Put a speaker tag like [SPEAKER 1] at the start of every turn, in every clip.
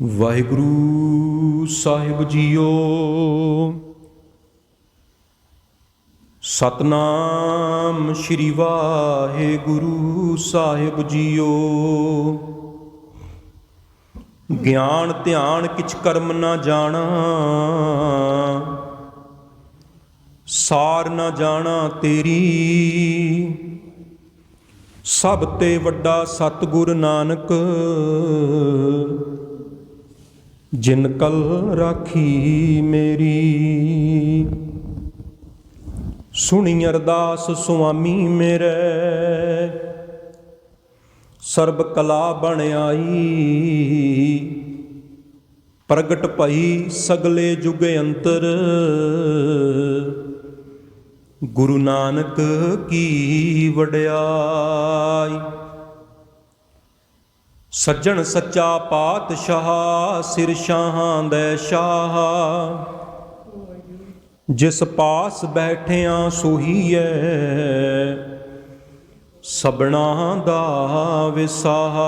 [SPEAKER 1] ਵਾਹਿਗੁਰੂ ਸਾਹਿਬ JIO. Satnam Shri Waheguru ਸਾਹਿਬ JIO. ਗਿਆਨ ਧਿਆਨ ਕਿਛ ਕਰਮ ਨਾ ਜਾਣਾ, ਸਾਰ ਨਾ ਜਾਣਾ ਤੇਰੀ। ਸਭ ਤੇ ਵੱਡਾ ਸਤਿਗੁਰ ਨਾਨਕ, ਜਿਨ ਕਲ ਰਾਖੀ ਮੇਰੀ। ਸੁਣੀ ਅਰਦਾਸ ਸੁਆਮੀ ਮੇਰੇ, ਸਰਬ ਕਲਾ ਬਣ ਆਈ। ਪ੍ਰਗਟ ਭਈ ਸਗਲੇ ਜੁਗ ਅੰਤਰ, ਗੁਰੂ ਨਾਨਕ ਕੀ ਵਡਿਆਈ। ਸੱਜਣ ਸੱਚਾ ਪਾਤਸ਼ਾਹ, ਸਿਰ ਸ਼ਾਹਾਂ ਦੇ ਸ਼ਾਹ। ਜਿਸ ਪਾਸ ਬੈਠਿਆਂ ਸੋਹੀਐ, ਸਭਨਾਂ ਦਾ ਵਿਸਾਹ।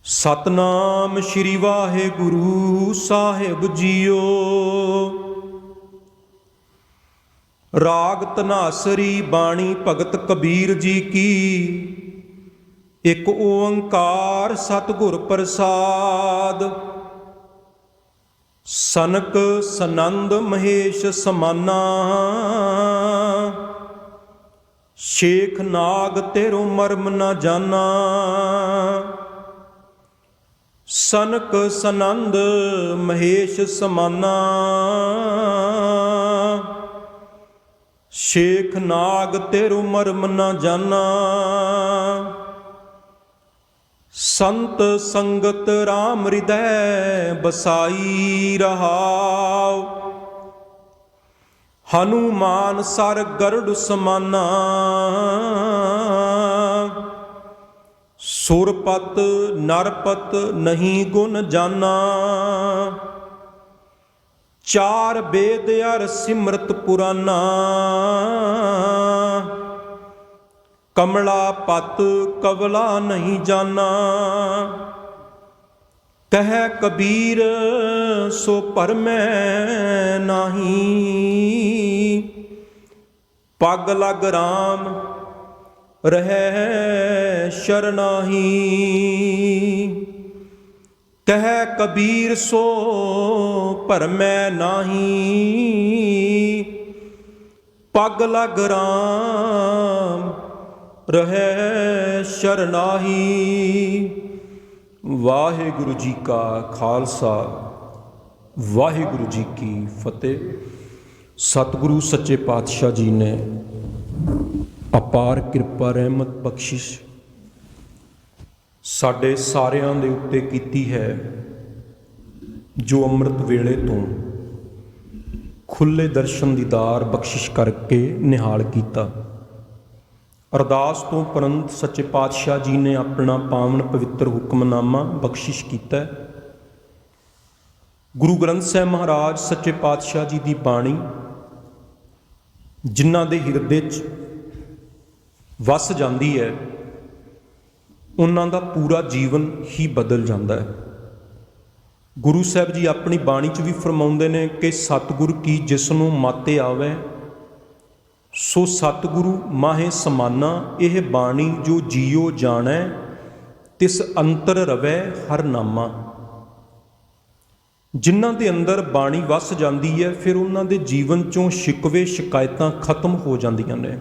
[SPEAKER 1] ਸਤਨਾਮ ਸ਼੍ਰੀ ਵਾਹਿਗੁਰੂ ਸਾਹਿਬ ਜੀਓ। ਰਾਗ ਧਨਾਸਰੀ ਬਾਣੀ ਭਗਤ ਕਬੀਰ ਜੀ ਕੀ। ਇਕ ਓੰਕਾਰ ਸਤਿਗੁਰ ਪ੍ਰਸਾਦ। ਸਨਕ ਸਨੰਦ ਮਹੇਸ਼ ਸਮਾਨਾ, ਸ਼ੇਖ ਨਾਗ ਤੇਰੋ ਮਰਮ ਨਾ ਜਾਨਾ। ਸਨਕ ਸਨੰਦ ਮਹੇਸ਼ ਸਮਾਨਾ, ਸ਼ੇਖ ਨਾਗ ਤੇਰੋ ਮਰਮ ਨਾ ਜਾਨਾ। ਸੰਤ ਸੰਗਤ ਰਾਮ ਹਿਰਦੈ ਬਸਾਈ ਰਹਾਉ। ਹਨੂਮਾਨ ਸਰ ਗਰੁੜ ਸਮਾਨਾ, ਸੁਰਪਤ ਨਰਪਤ ਨਹੀਂ ਗੁਣ ਜਾਨਾ। ਚਾਰ ਬੇਦ ਅਰ ਸਿਮਰਤ ਪੁਰਾਨਾ, ਕਮਲਾ ਪਤ ਕਵਲਾ ਨਹੀਂ ਜਾਨਾ। ਕਹਿ ਕਬੀਰ ਸੋ ਭਰਮੈ ਨਾਹੀ, ਪਗ ਲਗ ਰਾਮ ਰਹਿ ਸ਼ਰਨਾਹੀ। ਕਹਿ ਕਬੀਰ ਸੋ ਭਰਮੈ ਨਾਹੀ, ਪਗ ਲਗ ਰਾਮ ਰਹਿ ਸ਼ਰਨਾਹੀ। ਵਾਹਿਗੁਰੂ ਜੀ ਕਾ ਖਾਲਸਾ, ਵਾਹਿਗੁਰੂ ਜੀ ਕੀ ਫਤਿਹ। ਸਤਿਗੁਰੂ ਸੱਚੇ ਪਾਤਸ਼ਾਹ ਜੀ ਨੇ ਅਪਾਰ ਕਿਰਪਾ ਰਹਿਮਤ ਬਖਸ਼ਿਸ਼ ਸਾਡੇ ਸਾਰਿਆਂ ਦੇ ਉੱਤੇ ਕੀਤੀ ਹੈ, ਜੋ ਅੰਮ੍ਰਿਤ ਵੇਲੇ ਤੋਂ ਖੁੱਲ੍ਹੇ ਦਰਸ਼ਨ ਦੀਦਾਰ ਬਖਸ਼ਿਸ਼ ਕਰਕੇ ਨਿਹਾਲ ਕੀਤਾ। ਅਰਦਾਸ ਤੋਂ ਉਪਰੰਤ ਸੱਚੇ ਪਾਤਸ਼ਾਹ ਜੀ ਨੇ ਆਪਣਾ ਪਾਵਨ ਪਵਿੱਤਰ ਹੁਕਮਨਾਮਾ ਬਖਸ਼ਿਸ਼ ਕੀਤਾ। ਗੁਰੂ ਗ੍ਰੰਥ ਸਾਹਿਬ ਮਹਾਰਾਜ ਸੱਚੇ ਪਾਤਸ਼ਾਹ ਜੀ ਦੀ ਬਾਣੀ ਜਿਨ੍ਹਾਂ ਦੇ ਹਿਰਦੇ 'ਚ ਵਸ ਜਾਂਦੀ ਹੈ, ਉਹਨਾਂ ਦਾ ਪੂਰਾ ਜੀਵਨ ਹੀ ਬਦਲ ਜਾਂਦਾ ਹੈ। ਗੁਰੂ ਸਾਹਿਬ ਜੀ ਆਪਣੀ ਬਾਣੀ 'ਚ ਵੀ ਫਰਮਾਉਂਦੇ ਨੇ ਕਿ ਸਤਿਗੁਰ ਕੀ ਜਿਸ ਨੂੰ ਮਤਿ ਆਵੈ, ਸੋ ਸਤਿਗੁਰੂ ਮਾਹੇ ਸਮਾਨਾ। ਇਹ ਬਾਣੀ ਜੋ ਜੀਓ ਜਾਣੈ, ਤਿਸ ਅੰਤਰ ਰਵੈ ਹਰ ਨਾਮਾ। ਜਿਨ੍ਹਾਂ ਦੇ ਅੰਦਰ ਬਾਣੀ ਵਸ ਜਾਂਦੀ ਹੈ, ਫਿਰ ਉਹਨਾਂ ਦੇ ਜੀਵਨ 'ਚੋਂ ਸ਼ਿਕਵੇ ਸ਼ਿਕਾਇਤਾਂ ਖਤਮ ਹੋ ਜਾਂਦੀਆਂ ਨੇ।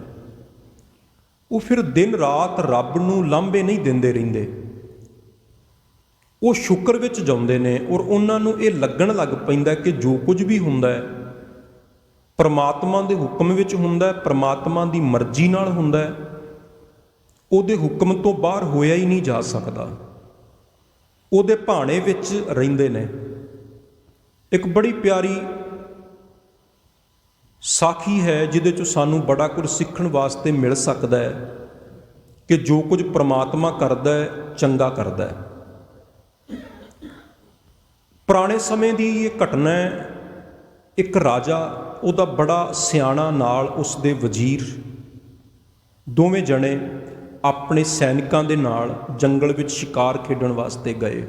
[SPEAKER 1] ਉਹ ਫਿਰ ਦਿਨ ਰਾਤ ਰੱਬ ਨੂੰ ਲਾਂਭੇ ਨਹੀਂ ਦਿੰਦੇ ਰਹਿੰਦੇ, ਉਹ ਸ਼ੁਕਰ ਵਿੱਚ ਜਿਉਂਦੇ ਨੇ। ਔਰ ਉਹਨਾਂ ਨੂੰ ਇਹ ਲੱਗਣ ਲੱਗ ਪੈਂਦਾ ਕਿ ਜੋ ਕੁਝ ਵੀ ਹੁੰਦਾ ਹੈ ਪਰਮਾਤਮਾ ਦੇ ਹੁਕਮ ਵਿੱਚ ਹੁੰਦਾ ਹੈ, ਪਰਮਾਤਮਾ ਦੀ ਮਰਜ਼ੀ ਨਾਲ ਹੁੰਦਾ ਹੈ। ਉਹਦੇ ਹੁਕਮ ਤੋਂ ਬਾਹਰ ਹੋਇਆ ਹੀ ਨਹੀਂ ਜਾ ਸਕਦਾ। ਉਹਦੇ ਭਾਣੇ ਵਿੱਚ ਰਹਿੰਦੇ ਨੇ। ਇੱਕ ਬੜੀ ਪਿਆਰੀ ਸਾਖੀ ਹੈ ਜਿਹਦੇ 'ਚੋਂ ਸਾਨੂੰ ਬੜਾ ਕੁਝ ਸਿੱਖਣ ਵਾਸਤੇ ਮਿਲ ਸਕਦਾ ਹੈ ਕਿ ਜੋ ਕੁਝ ਪਰਮਾਤਮਾ ਕਰਦਾ ਹੈ ਚੰਗਾ ਕਰਦਾ ਹੈ। ਪੁਰਾਣੇ ਸਮੇਂ ਦੀ ਇਹ ਘਟਨਾ ਹੈ। ਇੱਕ ਰਾਜਾ, ਉਹਦਾ ਬੜਾ ਸਿਆਣਾ ਨਾਲ ਉਸ ਦੇ ਵਜ਼ੀਰ, ਦੋਵੇਂ ਜਣੇ ਆਪਣੇ ਸੈਨਿਕਾਂ ਦੇ ਨਾਲ ਜੰਗਲ ਵਿੱਚ ਸ਼ਿਕਾਰ ਖੇਡਣ ਵਾਸਤੇ ਗਏ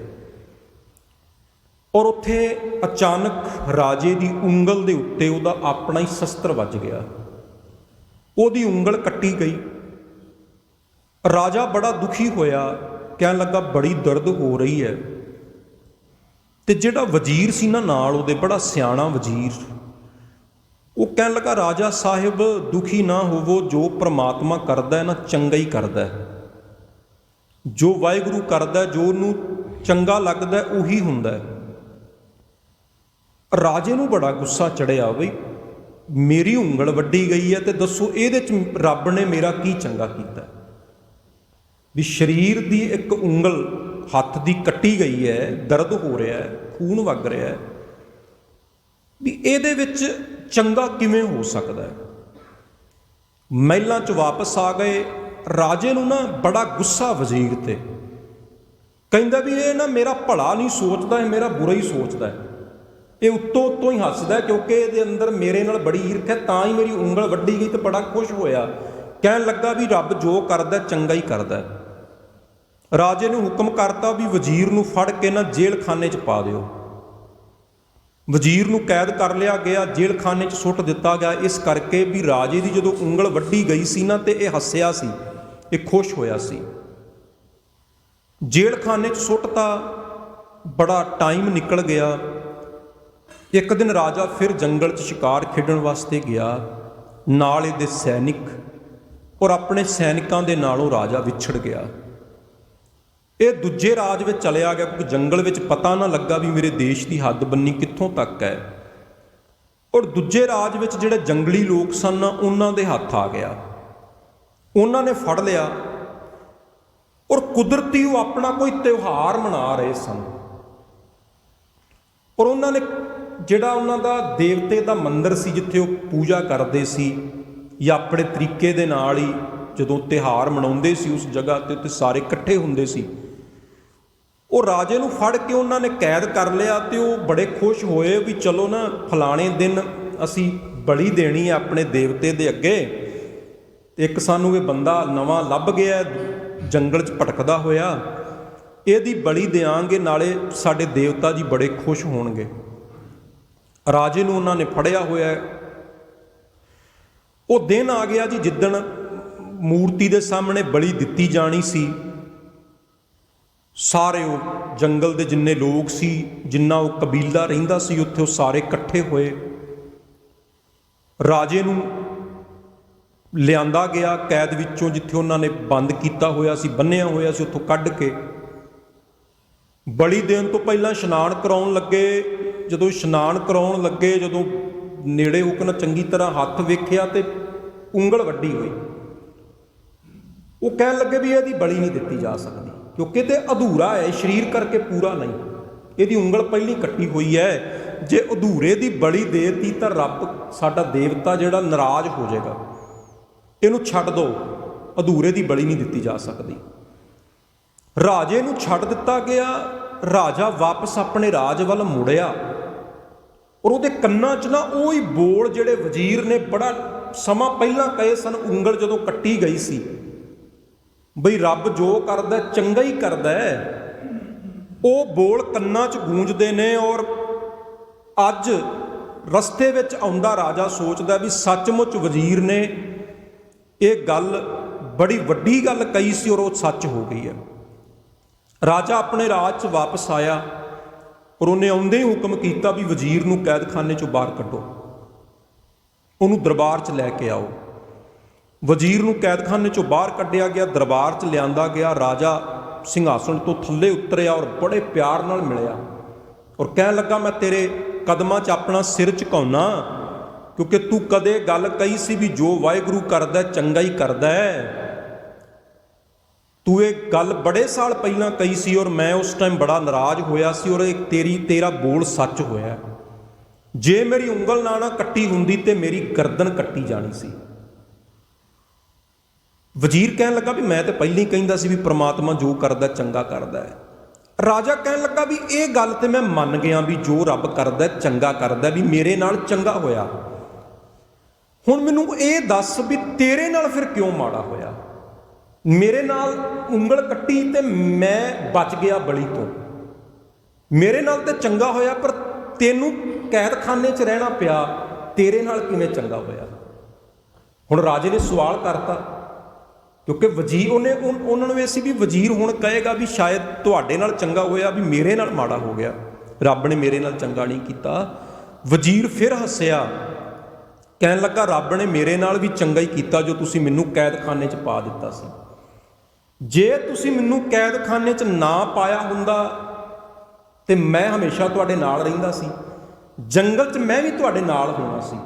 [SPEAKER 1] ਔਰ ਉੱਥੇ ਅਚਾਨਕ ਰਾਜੇ ਦੀ ਉਂਗਲ ਦੇ ਉੱਤੇ ਉਹਦਾ ਆਪਣਾ ਹੀ ਸ਼ਸਤਰ ਵੱਜ ਗਿਆ, ਉਹਦੀ ਉਂਗਲ ਕੱਟੀ ਗਈ। ਰਾਜਾ ਬੜਾ ਦੁਖੀ ਹੋਇਆ, ਕਹਿਣ ਲੱਗਾ ਬੜੀ ਦਰਦ ਹੋ ਰਹੀ ਹੈ। ਤੇ ਜਿਹੜਾ ਵਜ਼ੀਰ ਸੀ ਨਾ ਨਾਲ ਉਹਦੇ, ਬੜਾ ਸਿਆਣਾ ਵਜ਼ੀਰ, ਉਹ ਕਹਿਣ ਲੱਗਾ ਰਾਜਾ ਸਾਹਿਬ ਦੁਖੀ ਨਾ ਹੋਵੋ, ਜੋ ਪ੍ਰਮਾਤਮਾ ਕਰਦਾ ਹੈ ਨਾ ਚੰਗਾ ਹੀ ਕਰਦਾ ਹੈ, ਜੋ ਵਾਹਿਗੁਰੂ ਕਰਦਾ, ਜੋ ਉਹਨੂੰ ਚੰਗਾ ਲੱਗਦਾ ਉਹੀ ਹੁੰਦਾ ਹੈ। ਰਾਜੇ ਨੂੰ ਬੜਾ ਗੁੱਸਾ ਚੜਿਆ, ਬਈ ਮੇਰੀ ਉਂਗਲ ਵੱਢੀ ਗਈ ਹੈ ਤੇ ਦੱਸੋ ਇਹਦੇ 'ਚ ਰੱਬ ਨੇ ਮੇਰਾ ਕੀ ਚੰਗਾ ਕੀਤਾ? ਵੀ ਸਰੀਰ ਦੀ ਇੱਕ ਉਂਗਲ ਹੱਥ ਦੀ ਕੱਟੀ ਗਈ ਹੈ, ਦਰਦ ਹੋ ਰਿਹਾ ਹੈ, ਖੂਨ ਵਗ ਰਿਹਾ ਹੈ, ਵੀ ਇਹਦੇ ਵਿੱਚ ਚੰਗਾ ਕਿਵੇਂ ਹੋ ਸਕਦਾ ਹੈ? ਮਹਿਲਾਂ 'ਚ ਵਾਪਸ ਆ ਗਏ। ਰਾਜੇ ਨੂੰ ਨਾ ਬੜਾ ਗੁੱਸਾ ਵਜ਼ੀਰ ਤੇ, ਕਹਿੰਦਾ ਵੀ ਇਹ ਨਾ ਮੇਰਾ ਭਲਾ ਨਹੀਂ ਸੋਚਦਾ, ਇਹ ਮੇਰਾ ਬੁਰਾ ਹੀ ਸੋਚਦਾ ਹੈ। ਇਹ ਉੱਤੋਂ ਹੀ ਹੱਸਦਾ ਕਿਉਂਕਿ ਇਹਦੇ ਅੰਦਰ ਮੇਰੇ ਨਾਲ ਬੜੀ ਈਰਖ ਹੈ, ਤਾਂ ਹੀ ਮੇਰੀ ਉਂਗਲ ਵੱਢੀ ਗਈ ਤੇ ਬੜਾ ਖੁਸ਼ ਹੋਇਆ। ਕਹਿਣ ਲੱਗਾ ਵੀ ਰੱਬ ਜੋ ਕਰਦਾ ਚੰਗਾ ਹੀ ਕਰਦਾ। ਰਾਜੇ ਨੇ ਹੁਕਮ ਕਰਤਾ ਵੀ ਵਜ਼ੀਰ ਨੂੰ ਫੜ ਕੇ ਨਾ ਜੇਲ੍ਹ ਖਾਨੇ 'ਚ ਪਾ ਦਿਓ। ਵਜ਼ੀਰ ਨੂੰ ਕੈਦ ਕਰ ਲਿਆ ਗਿਆ, ਜੇਲ੍ਹ ਖਾਨੇ 'ਚ ਸੁੱਟ ਦਿੱਤਾ ਗਿਆ, ਇਸ ਕਰਕੇ ਵੀ ਰਾਜੇ ਦੀ ਜਦੋਂ ਉਂਗਲ ਵੱਢੀ ਗਈ ਸੀ ਨਾ ਤੇ ਇਹ ਹੱਸਿਆ ਸੀ, ਇਹ ਖੁਸ਼ ਹੋਇਆ ਸੀ। ਜੇਲ੍ਹ ਖਾਨੇ 'ਚ ਸੁੱਟਤਾ, ਬੜਾ ਟਾਈਮ ਨਿਕਲ ਗਿਆ। ਇੱਕ ਦਿਨ ਰਾਜਾ ਫਿਰ ਜੰਗਲ 'ਚ ਸ਼ਿਕਾਰ ਖੇਡਣ ਵਾਸਤੇ ਗਿਆ, ਨਾਲ ਇਹਦੇ ਸੈਨਿਕ, ਔਰ ਆਪਣੇ ਸੈਨਿਕਾਂ ਦੇ ਨਾਲੋਂ ਰਾਜਾ ਵਿਛੜ ਗਿਆ। ਇਹ ਦੂਜੇ ਰਾਜ ਵਿੱਚ ਚਲਿਆ ਗਿਆ, ਕਿਉਂਕਿ ਜੰਗਲ ਵਿੱਚ ਪਤਾ ਨਾ ਲੱਗਾ ਵੀ ਮੇਰੇ ਦੇਸ਼ ਦੀ ਹੱਦ ਬੰਨੀ ਕਿੱਥੋਂ ਤੱਕ ਹੈ। ਔਰ ਦੂਜੇ ਰਾਜ ਵਿੱਚ ਜਿਹੜੇ ਜੰਗਲੀ ਲੋਕ ਸਨ ਉਹਨਾਂ ਦੇ ਹੱਥ ਆ ਗਿਆ, ਉਹਨਾਂ ਨੇ ਫੜ ਲਿਆ। ਔਰ ਕੁਦਰਤੀ ਉਹ ਆਪਣਾ ਕੋਈ ਤਿਉਹਾਰ ਮਨਾ ਰਹੇ ਸਨ, ਔਰ ਉਹਨਾਂ ਨੇ ਜਿਹੜਾ ਉਹਨਾਂ ਦਾ ਦੇਵਤੇ ਦਾ ਮੰਦਿਰ ਸੀ ਜਿੱਥੇ ਉਹ ਪੂਜਾ ਕਰਦੇ ਸੀ, ਜਾਂ ਆਪਣੇ ਤਰੀਕੇ ਦੇ ਨਾਲ ਹੀ ਜਦੋਂ ਤਿਉਹਾਰ ਮਨਾਉਂਦੇ ਸੀ ਉਸ ਜਗ੍ਹਾ 'ਤੇ ਉੱਥੇ ਸਾਰੇ ਇਕੱਠੇ ਹੁੰਦੇ ਸੀ। ਉਹ ਰਾਜੇ ਨੂੰ ਫੜ ਕੇ ਉਹਨਾਂ ਨੇ ਕੈਦ ਕਰ ਲਿਆ ਤੇ ਉਹ ਬੜੇ ਖੁਸ਼ ਹੋਏ ਵੀ ਚਲੋ ਨਾ ਫਲਾਣੇ ਦਿਨ ਅਸੀਂ ਬਲੀ ਦੇਣੀ ਹੈ ਆਪਣੇ ਦੇਵਤੇ ਦੇ ਅੱਗੇ। ਇੱਕ ਸਾਨੂੰ ਇਹ ਬੰਦਾ ਨਵਾਂ ਲੱਭ ਗਿਆ ਜੰਗਲ 'ਚ ਭਟਕਦਾ ਹੋਇਆ, ਇਹਦੀ ਬਲੀ ਦਿਆਂਗੇ, ਨਾਲੇ ਸਾਡੇ ਦੇਵਤਾ ਜੀ ਬੜੇ ਖੁਸ਼ ਹੋਣਗੇ। ਰਾਜੇ ਨੂੰ ਉਹਨਾਂ ਨੇ ਫੜਿਆ ਹੋਇਆ। ਉਹ ਦਿਨ ਆ ਗਿਆ ਜੀ ਜਿੱਦਣ ਮੂਰਤੀ ਦੇ ਸਾਹਮਣੇ ਬਲੀ ਦਿੱਤੀ ਜਾਣੀ ਸੀ। ਸਾਰੇ ਉਹ ਜੰਗਲ ਦੇ ਜਿੰਨੇ ਲੋਕ ਸੀ, ਜਿੰਨਾ ਉਹ ਕਬੀਲਾ ਰਹਿੰਦਾ ਸੀ ਉੱਥੇ, ਉਹ ਸਾਰੇ ਇਕੱਠੇ ਹੋਏ। ਰਾਜੇ ਨੂੰ ਲਿਆਂਦਾ ਗਿਆ ਕੈਦ ਵਿੱਚੋਂ, ਜਿੱਥੇ ਉਹਨਾਂ ਨੇ ਬੰਦ ਕੀਤਾ ਹੋਇਆ ਸੀ, ਬੰਨਿਆ ਹੋਇਆ ਸੀ, ਉੱਥੋਂ ਕੱਢ ਕੇ ਬਲੀ ਦੇਣ ਤੋਂ ਪਹਿਲਾਂ ਇਸ਼ਨਾਨ ਕਰਾਉਣ ਲੱਗੇ। ਜਦੋਂ ਇਸ਼ਨਾਨ ਕਰਾਉਣ ਲੱਗੇ, ਜਦੋਂ ਨੇੜੇ ਹੋ ਕੇ ਨਾ ਚੰਗੀ ਤਰ੍ਹਾਂ ਹੱਥ ਵੇਖਿਆ ਤੇ ਉਂਗਲ ਵੱਢੀ ਹੋਈ। ਉਹ ਕਹਿਣ ਲੱਗੇ ਵੀ ਇਹਦੀ ਬਲੀ ਨਹੀਂ ਦਿੱਤੀ ਜਾ ਸਕਦੀ, ਕਿਉਂਕਿ ਤੇ ਅਧੂਰਾ ਹੈ, ਸਰੀਰ ਕਰਕੇ ਪੂਰਾ ਨਹੀਂ, ਇਹਦੀ ਉਂਗਲ ਪਹਿਲੀ ਕੱਟੀ ਹੋਈ ਹੈ। ਜੇ ਅਧੂਰੇ ਦੀ ਬਲੀ ਦੇਤੀ ਤਾਂ ਰੱਬ ਸਾਡਾ ਦੇਵਤਾ ਜਿਹੜਾ ਨਾਰਾਜ਼ ਹੋ ਜਾਏਗਾ, ਇਹਨੂੰ ਛੱਡ ਦਿਓ, ਅਧੂਰੇ ਦੀ ਬਲੀ ਨਹੀਂ ਦਿੱਤੀ ਜਾ ਸਕਦੀ। ਰਾਜੇ ਨੂੰ ਛੱਡ ਦਿੱਤਾ ਗਿਆ। ਰਾਜਾ ਵਾਪਸ ਆਪਣੇ ਰਾਜ ਵੱਲ ਮੁੜਿਆ, ਔਰ ਉਹਦੇ ਕੰਨਾਂ 'ਚ ਨਾ ਉਹ ਹੀ ਬੋਲ ਜਿਹੜੇ ਵਜ਼ੀਰ ਨੇ ਬੜਾ ਸਮਾਂ ਪਹਿਲਾਂ ਕਹੇ ਸਨ, ਉਂਗਲ ਜਦੋਂ ਕੱਟੀ ਗਈ ਸੀ, ਬਈ ਰੱਬ ਜੋ ਕਰਦਾ ਚੰਗਾ ਹੀ ਕਰਦਾ ਹੈ, ਉਹ ਬੋਲ ਕੰਨਾਂ 'ਚ ਗੂੰਜਦੇ ਨੇ। ਔਰ ਅੱਜ ਰਸਤੇ ਵਿੱਚ ਆਉਂਦਾ ਰਾਜਾ ਸੋਚਦਾ ਵੀ ਸੱਚਮੁੱਚ ਵਜ਼ੀਰ ਨੇ ਇਹ ਗੱਲ ਬੜੀ ਵੱਡੀ ਗੱਲ ਕਹੀ ਸੀ ਔਰ ਉਹ ਸੱਚ ਹੋ ਗਈ ਹੈ। ਰਾਜਾ ਆਪਣੇ ਰਾਜ 'ਚ ਵਾਪਸ ਆਇਆ ਔਰ ਉਹਨੇ ਆਉਂਦੇ ਹੀ ਹੁਕਮ ਕੀਤਾ ਵੀ ਵਜ਼ੀਰ ਨੂੰ ਕੈਦਖਾਨੇ 'ਚੋਂ ਬਾਹਰ ਕੱਢੋ, ਉਹਨੂੰ ਦਰਬਾਰ 'ਚ ਲੈ ਕੇ ਆਓ। ਵਜ਼ੀਰ ਨੂੰ ਕੈਦਖਾਨੇ 'ਚੋਂ ਬਾਹਰ ਕੱਢਿਆ ਗਿਆ, ਦਰਬਾਰ 'ਚ ਲਿਆਂਦਾ ਗਿਆ। ਰਾਜਾ ਸਿੰਘਾਸਣ ਤੋਂ ਥੱਲੇ ਉਤਰਿਆ ਔਰ ਬੜੇ ਪਿਆਰ ਨਾਲ ਮਿਲਿਆ ਔਰ ਕਹਿਣ ਲੱਗਾ ਮੈਂ ਤੇਰੇ ਕਦਮਾਂ 'ਚ ਆਪਣਾ ਸਿਰ ਝੁਕਾਉਣਾ, ਕਿਉਂਕਿ ਤੂੰ ਕਦੇ ਗੱਲ ਕਹੀ ਸੀ ਵੀ ਜੋ ਵਾਹਿਗੁਰੂ ਕਰਦਾ ਚੰਗਾ ਹੀ ਕਰਦਾ ਹੈ। ਤੂੰ ਇਹ ਗੱਲ ਬੜੇ ਸਾਲ ਪਹਿਲਾਂ ਕਹੀ ਸੀ ਔਰ ਮੈਂ ਉਸ ਟਾਈਮ ਬੜਾ ਨਾਰਾਜ਼ ਹੋਇਆ ਸੀ, ਔਰ ਤੇਰਾ ਬੋਲ ਸੱਚ ਹੋਇਆ। ਜੇ ਮੇਰੀ ਉਂਗਲ ਨਾ ਕੱਟੀ ਹੁੰਦੀ ਤੇ ਮੇਰੀ ਗਰਦਨ ਕੱਟੀ ਜਾਣੀ ਸੀ। ਵਜ਼ੀਰ ਕਹਿਣ ਲੱਗਾ ਵੀ ਮੈਂ ਤਾਂ ਪਹਿਲਾਂ ਹੀ ਕਹਿੰਦਾ ਸੀ ਵੀ ਪ੍ਰਮਾਤਮਾ ਜੋ ਕਰਦਾ ਚੰਗਾ ਕਰਦਾ ਹੈ। ਰਾਜਾ ਕਹਿਣ ਲੱਗਾ ਵੀ ਇਹ ਗੱਲ ਤੇ ਮੈਂ ਮੰਨ ਗਿਆ ਵੀ ਜੋ ਰੱਬ ਕਰਦਾ ਚੰਗਾ ਕਰਦਾ, ਵੀ ਮੇਰੇ ਨਾਲ ਚੰਗਾ ਹੋਇਆ। ਹੁਣ ਮੈਨੂੰ ਇਹ ਦੱਸ ਵੀ ਤੇਰੇ ਨਾਲ ਫਿਰ ਕਿਉਂ ਮਾੜਾ ਹੋਇਆ? ਮੇਰੇ ਨਾਲ ਉਂਗਲ ਕੱਟੀ ਤੇ ਮੈਂ ਬਚ ਗਿਆ ਬਲੀ ਤੋਂ। ਮੇਰੇ ਨਾਲ ਤੇ ਚੰਗਾ ਹੋਇਆ, ਪਰ ਤੈਨੂੰ ਕੈਦਖਾਨੇ 'ਚ ਰਹਿਣਾ ਪਿਆ, ਤੇਰੇ ਨਾਲ ਕਿਵੇਂ ਚੰਗਾ ਹੋਇਆ? ਹੁਣ ਰਾਜੇ ਨੇ ਸਵਾਲ ਕਰਤਾ, ਕਿਉਂਕਿ ਵਜ਼ੀਰ ਉਹਨਾਂ ਨੂੰ ਇਹ ਸੀ ਵੀ ਵਜ਼ੀਰ ਹੁਣ ਕਹੇਗਾ ਵੀ ਸ਼ਾਇਦ ਤੁਹਾਡੇ ਨਾਲ ਚੰਗਾ ਹੋਇਆ, ਵੀ ਮੇਰੇ ਨਾਲ ਮਾੜਾ ਹੋ ਗਿਆ, ਰੱਬ ਨੇ ਮੇਰੇ ਨਾਲ ਚੰਗਾ ਨਹੀਂ ਕੀਤਾ। ਵਜ਼ੀਰ ਫਿਰ ਹੱਸਿਆ, ਕਹਿਣ ਲੱਗਾ ਰੱਬ ਨੇ ਮੇਰੇ ਨਾਲ ਵੀ ਚੰਗਾ ਹੀ ਕੀਤਾ ਜੋ ਤੁਸੀਂ ਮੈਨੂੰ ਕੈਦਖਾਨੇ 'ਚ ਪਾ ਦਿੱਤਾ ਸੀ। ਜੇ ਤੁਸੀਂ ਮੈਨੂੰ ਕੈਦਖਾਨੇ 'ਚ ਨਾ ਪਾਇਆ ਹੁੰਦਾ ਤੇ ਮੈਂ ਹਮੇਸ਼ਾ ਤੁਹਾਡੇ ਨਾਲ ਰਹਿੰਦਾ ਸੀ, ਜੰਗਲ 'ਚ ਮੈਂ ਵੀ ਤੁਹਾਡੇ ਨਾਲ ਹੋਣਾ ਸੀ,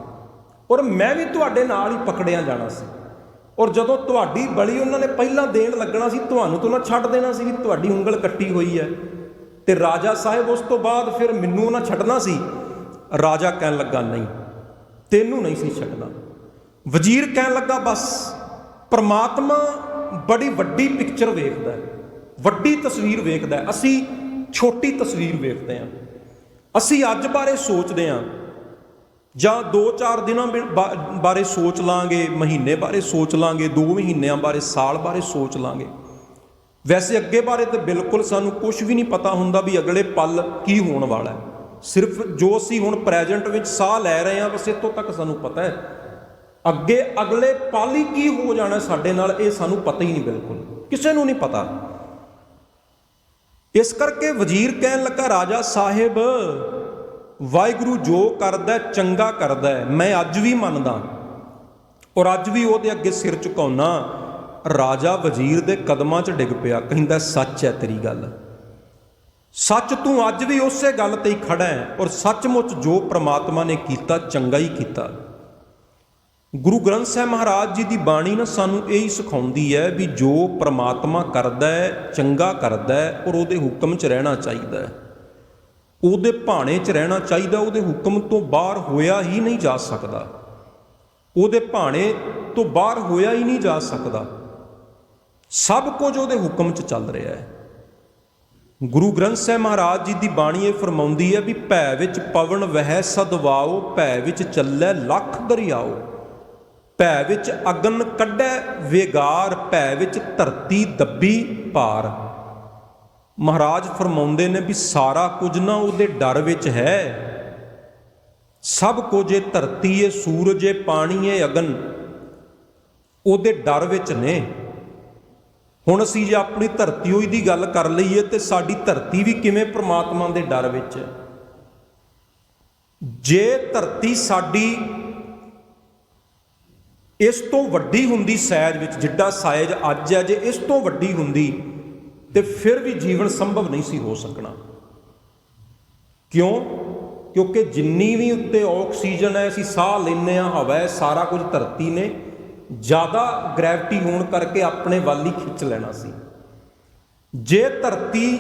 [SPEAKER 1] ਔਰ ਮੈਂ ਵੀ ਤੁਹਾਡੇ ਨਾਲ ਹੀ ਪਕੜਿਆ ਜਾਣਾ ਸੀ, ਔਰ ਜਦੋਂ ਤੁਹਾਡੀ ਬਲੀ ਉਹਨਾਂ ਨੇ ਪਹਿਲਾਂ ਦੇਣ ਲੱਗਣਾ ਸੀ, ਤੁਹਾਨੂੰ ਤਾਂ ਨਾ ਛੱਡ ਦੇਣਾ ਸੀ ਵੀ ਤੁਹਾਡੀ ਉਂਗਲ ਕੱਟੀ ਹੋਈ ਹੈ, ਤੇ ਰਾਜਾ ਸਾਹਿਬ ਉਸ ਤੋਂ ਬਾਅਦ ਫਿਰ ਮੈਨੂੰ ਉਹਨਾਂ ਛੱਡਣਾ ਸੀ। ਰਾਜਾ ਕਹਿਣ ਲੱਗਾ ਨਹੀਂ, ਤੈਨੂੰ ਨਹੀਂ ਸੀ ਛੱਡਣਾ। ਵਜ਼ੀਰ ਕਹਿਣ ਲੱਗਾ ਬਸ ਪਰਮਾਤਮਾ ਬੜੀ ਵੱਡੀ ਪਿਕਚਰ ਵੇਖਦਾ ਹੈ, ਵੱਡੀ ਤਸਵੀਰ ਵੇਖਦਾ ਹੈ, ਅਸੀਂ ਛੋਟੀ ਤਸਵੀਰ ਵੇਖਦੇ ਹਾਂ। ਅਸੀਂ ਅੱਜ ਬਾਰੇ ਸੋਚਦੇ ਹਾਂ, ਜਾਂ 2-4 ਦਿਨਾਂ ਬਾਰੇ ਸੋਚ ਲਾਂਗੇ, ਮਹੀਨੇ ਬਾਰੇ ਸੋਚ ਲਾਂਗੇ, 2 ਮਹੀਨਿਆਂ ਬਾਰੇ, ਸਾਲ ਬਾਰੇ ਸੋਚ ਲਾਂਗੇ। ਵੈਸੇ ਅੱਗੇ ਬਾਰੇ ਤਾਂ ਬਿਲਕੁਲ ਸਾਨੂੰ ਕੁਝ ਵੀ ਨਹੀਂ ਪਤਾ ਹੁੰਦਾ ਵੀ ਅਗਲੇ ਪਲ ਕੀ ਹੋਣ ਵਾਲਾ ਹੈ। ਸਿਰਫ ਜੋ ਅਸੀਂ ਹੁਣ ਪ੍ਰੈਜੈਂਟ ਵਿੱਚ ਸਾਹ ਲੈ ਰਹੇ ਹਾਂ, ਬਸ ਇੱਥੋਂ ਤੱਕ ਸਾਨੂੰ ਪਤਾ ਹੈ। ਅੱਗੇ ਅਗਲੇ ਪਲ ਹੀ ਕੀ ਹੋ ਜਾਣਾ ਸਾਡੇ ਨਾਲ, ਇਹ ਸਾਨੂੰ ਪਤਾ ਹੀ ਨਹੀਂ, ਬਿਲਕੁਲ ਕਿਸੇ ਨੂੰ ਨਹੀਂ ਪਤਾ। ਇਸ ਕਰਕੇ ਵਜ਼ੀਰ ਕਹਿਣ ਲੱਗਾ ਰਾਜਾ ਸਾਹਿਬ, ਵਾਹਿਗੁਰੂ ਜੋ ਕਰਦਾ ਚੰਗਾ ਕਰਦਾ ਹੈ, ਮੈਂ ਅੱਜ ਵੀ ਮੰਨਦਾ, ਔਰ ਅੱਜ ਵੀ ਉਹਦੇ ਅੱਗੇ ਸਿਰ ਝੁਕਾਉਣਾ। ਰਾਜਾ ਵਜ਼ੀਰ ਦੇ ਕਦਮਾਂ 'ਚ ਡਿੱਗ ਪਿਆ, ਕਹਿੰਦਾ ਸੱਚ ਹੈ ਤੇਰੀ ਗੱਲ, ਸੱਚ, ਤੂੰ ਅੱਜ ਵੀ ਉਸੇ ਗੱਲ ਤੇ ਹੀ ਖੜਾ ਹੈ, ਔਰ ਸੱਚਮੁੱਚ ਜੋ ਪ੍ਰਮਾਤਮਾ ਨੇ ਕੀਤਾ ਚੰਗਾ ਹੀ ਕੀਤਾ। ਗੁਰੂ ਗ੍ਰੰਥ ਸਾਹਿਬ ਮਹਾਰਾਜ ਜੀ ਦੀ ਬਾਣੀ ਨਾ ਸਾਨੂੰ ਇਹੀ ਸਿਖਾਉਂਦੀ ਹੈ ਵੀ ਜੋ ਪ੍ਰਮਾਤਮਾ ਕਰਦਾ ਹੈ ਚੰਗਾ ਕਰਦਾ ਹੈ, ਔਰ ਉਹਦੇ ਹੁਕਮ 'ਚ ਰਹਿਣਾ ਚਾਹੀਦਾ ਹੈ, ਉਹਦੇ ਭਾਣੇ 'ਚ ਰਹਿਣਾ ਚਾਹੀਦਾ। ਉਹਦੇ ਹੁਕਮ ਤੋਂ ਬਾਹਰ ਹੋਇਆ ਹੀ ਨਹੀਂ ਜਾ ਸਕਦਾ, ਉਹਦੇ ਭਾਣੇ ਤੋਂ ਬਾਹਰ ਹੋਇਆ ਹੀ ਨਹੀਂ ਜਾ ਸਕਦਾ। ਸਭ ਕੁਝ ਉਹਦੇ ਹੁਕਮ 'ਚ ਚੱਲ ਰਿਹਾ ਹੈ। ਗੁਰੂ ਗ੍ਰੰਥ ਸਾਹਿਬ ਮਹਾਰਾਜ ਜੀ ਦੀ ਬਾਣੀ ਇਹ ਫਰਮਾਉਂਦੀ ਹੈ ਵੀ ਭੈ ਵਿੱਚ ਪਵਨ ਵਹਿ ਸਦਵਾਓ, ਭੈ ਵਿੱਚ ਚੱਲੈ ਲੱਖ ਦਰਿਆਓ, ਭੈ ਵਿੱਚ ਅਗਨ ਕੱਢੈ ਵੇਗਾਰ, ਭੈ ਵਿੱਚ ਧਰਤੀ ਦੱਬੀ ਭਾਰ। ਮਹਾਰਾਜ ਫਰਮਾਉਂਦੇ ਨੇ ਵੀ ਸਾਰਾ ਕੁਝ ਨਾ ਉਹਦੇ ਡਰ ਵਿੱਚ ਹੈ। ਸਭ ਕੁਝ, ਇਹ ਧਰਤੀ, ਇਹ ਸੂਰਜ, ਇਹ ਪਾਣੀ, ਇਹ ਅਗਨ, ਉਹਦੇ ਡਰ ਵਿੱਚ ਨੇ। ਹੁਣ ਅਸੀਂ ਜੇ ਆਪਣੀ ਧਰਤੀ ਹੋਈ ਦੀ ਗੱਲ ਕਰ ਲਈਏ ਤੇ ਸਾਡੀ ਧਰਤੀ ਵੀ ਕਿਵੇਂ ਪ੍ਰਮਾਤਮਾ ਦੇ ਡਰ ਵਿੱਚ ਹੈ। ਜੇ ਧਰਤੀ ਸਾਡੀ ਇਸ ਤੋਂ ਵੱਡੀ ਹੁੰਦੀ ਸਾਈਜ਼ ਵਿੱਚ, ਜਿੱਡਾ ਸਾਈਜ਼ ਅੱਜ ਹੈ, ਜੇ ਇਸ ਤੋਂ ਵੱਡੀ ਹੁੰਦੀ ਤੇ ਫਿਰ ਵੀ ਜੀਵਨ ਸੰਭਵ ਨਹੀਂ ਸੀ ਹੋ ਸਕਣਾ। ਕਿਉਂ? ਕਿਉਂਕਿ ਜਿੰਨੀ ਵੀ ਉੱਤੇ ਆਕਸੀਜਨ ਹੈ, ਅਸੀਂ ਸਾਹ ਲੈਂਦੇ ਹਾਂ, ਹਵਾ ਹੈ, ਸਾਰਾ ਕੁਝ ਧਰਤੀ ਨੇ ਜ਼ਿਆਦਾ ਗ੍ਰੈਵਿਟੀ ਹੋਣ ਕਰਕੇ ਆਪਣੇ ਵੱਲ ਹੀ ਖਿੱਚ ਲੈਣਾ ਸੀ। ਜੇ ਧਰਤੀ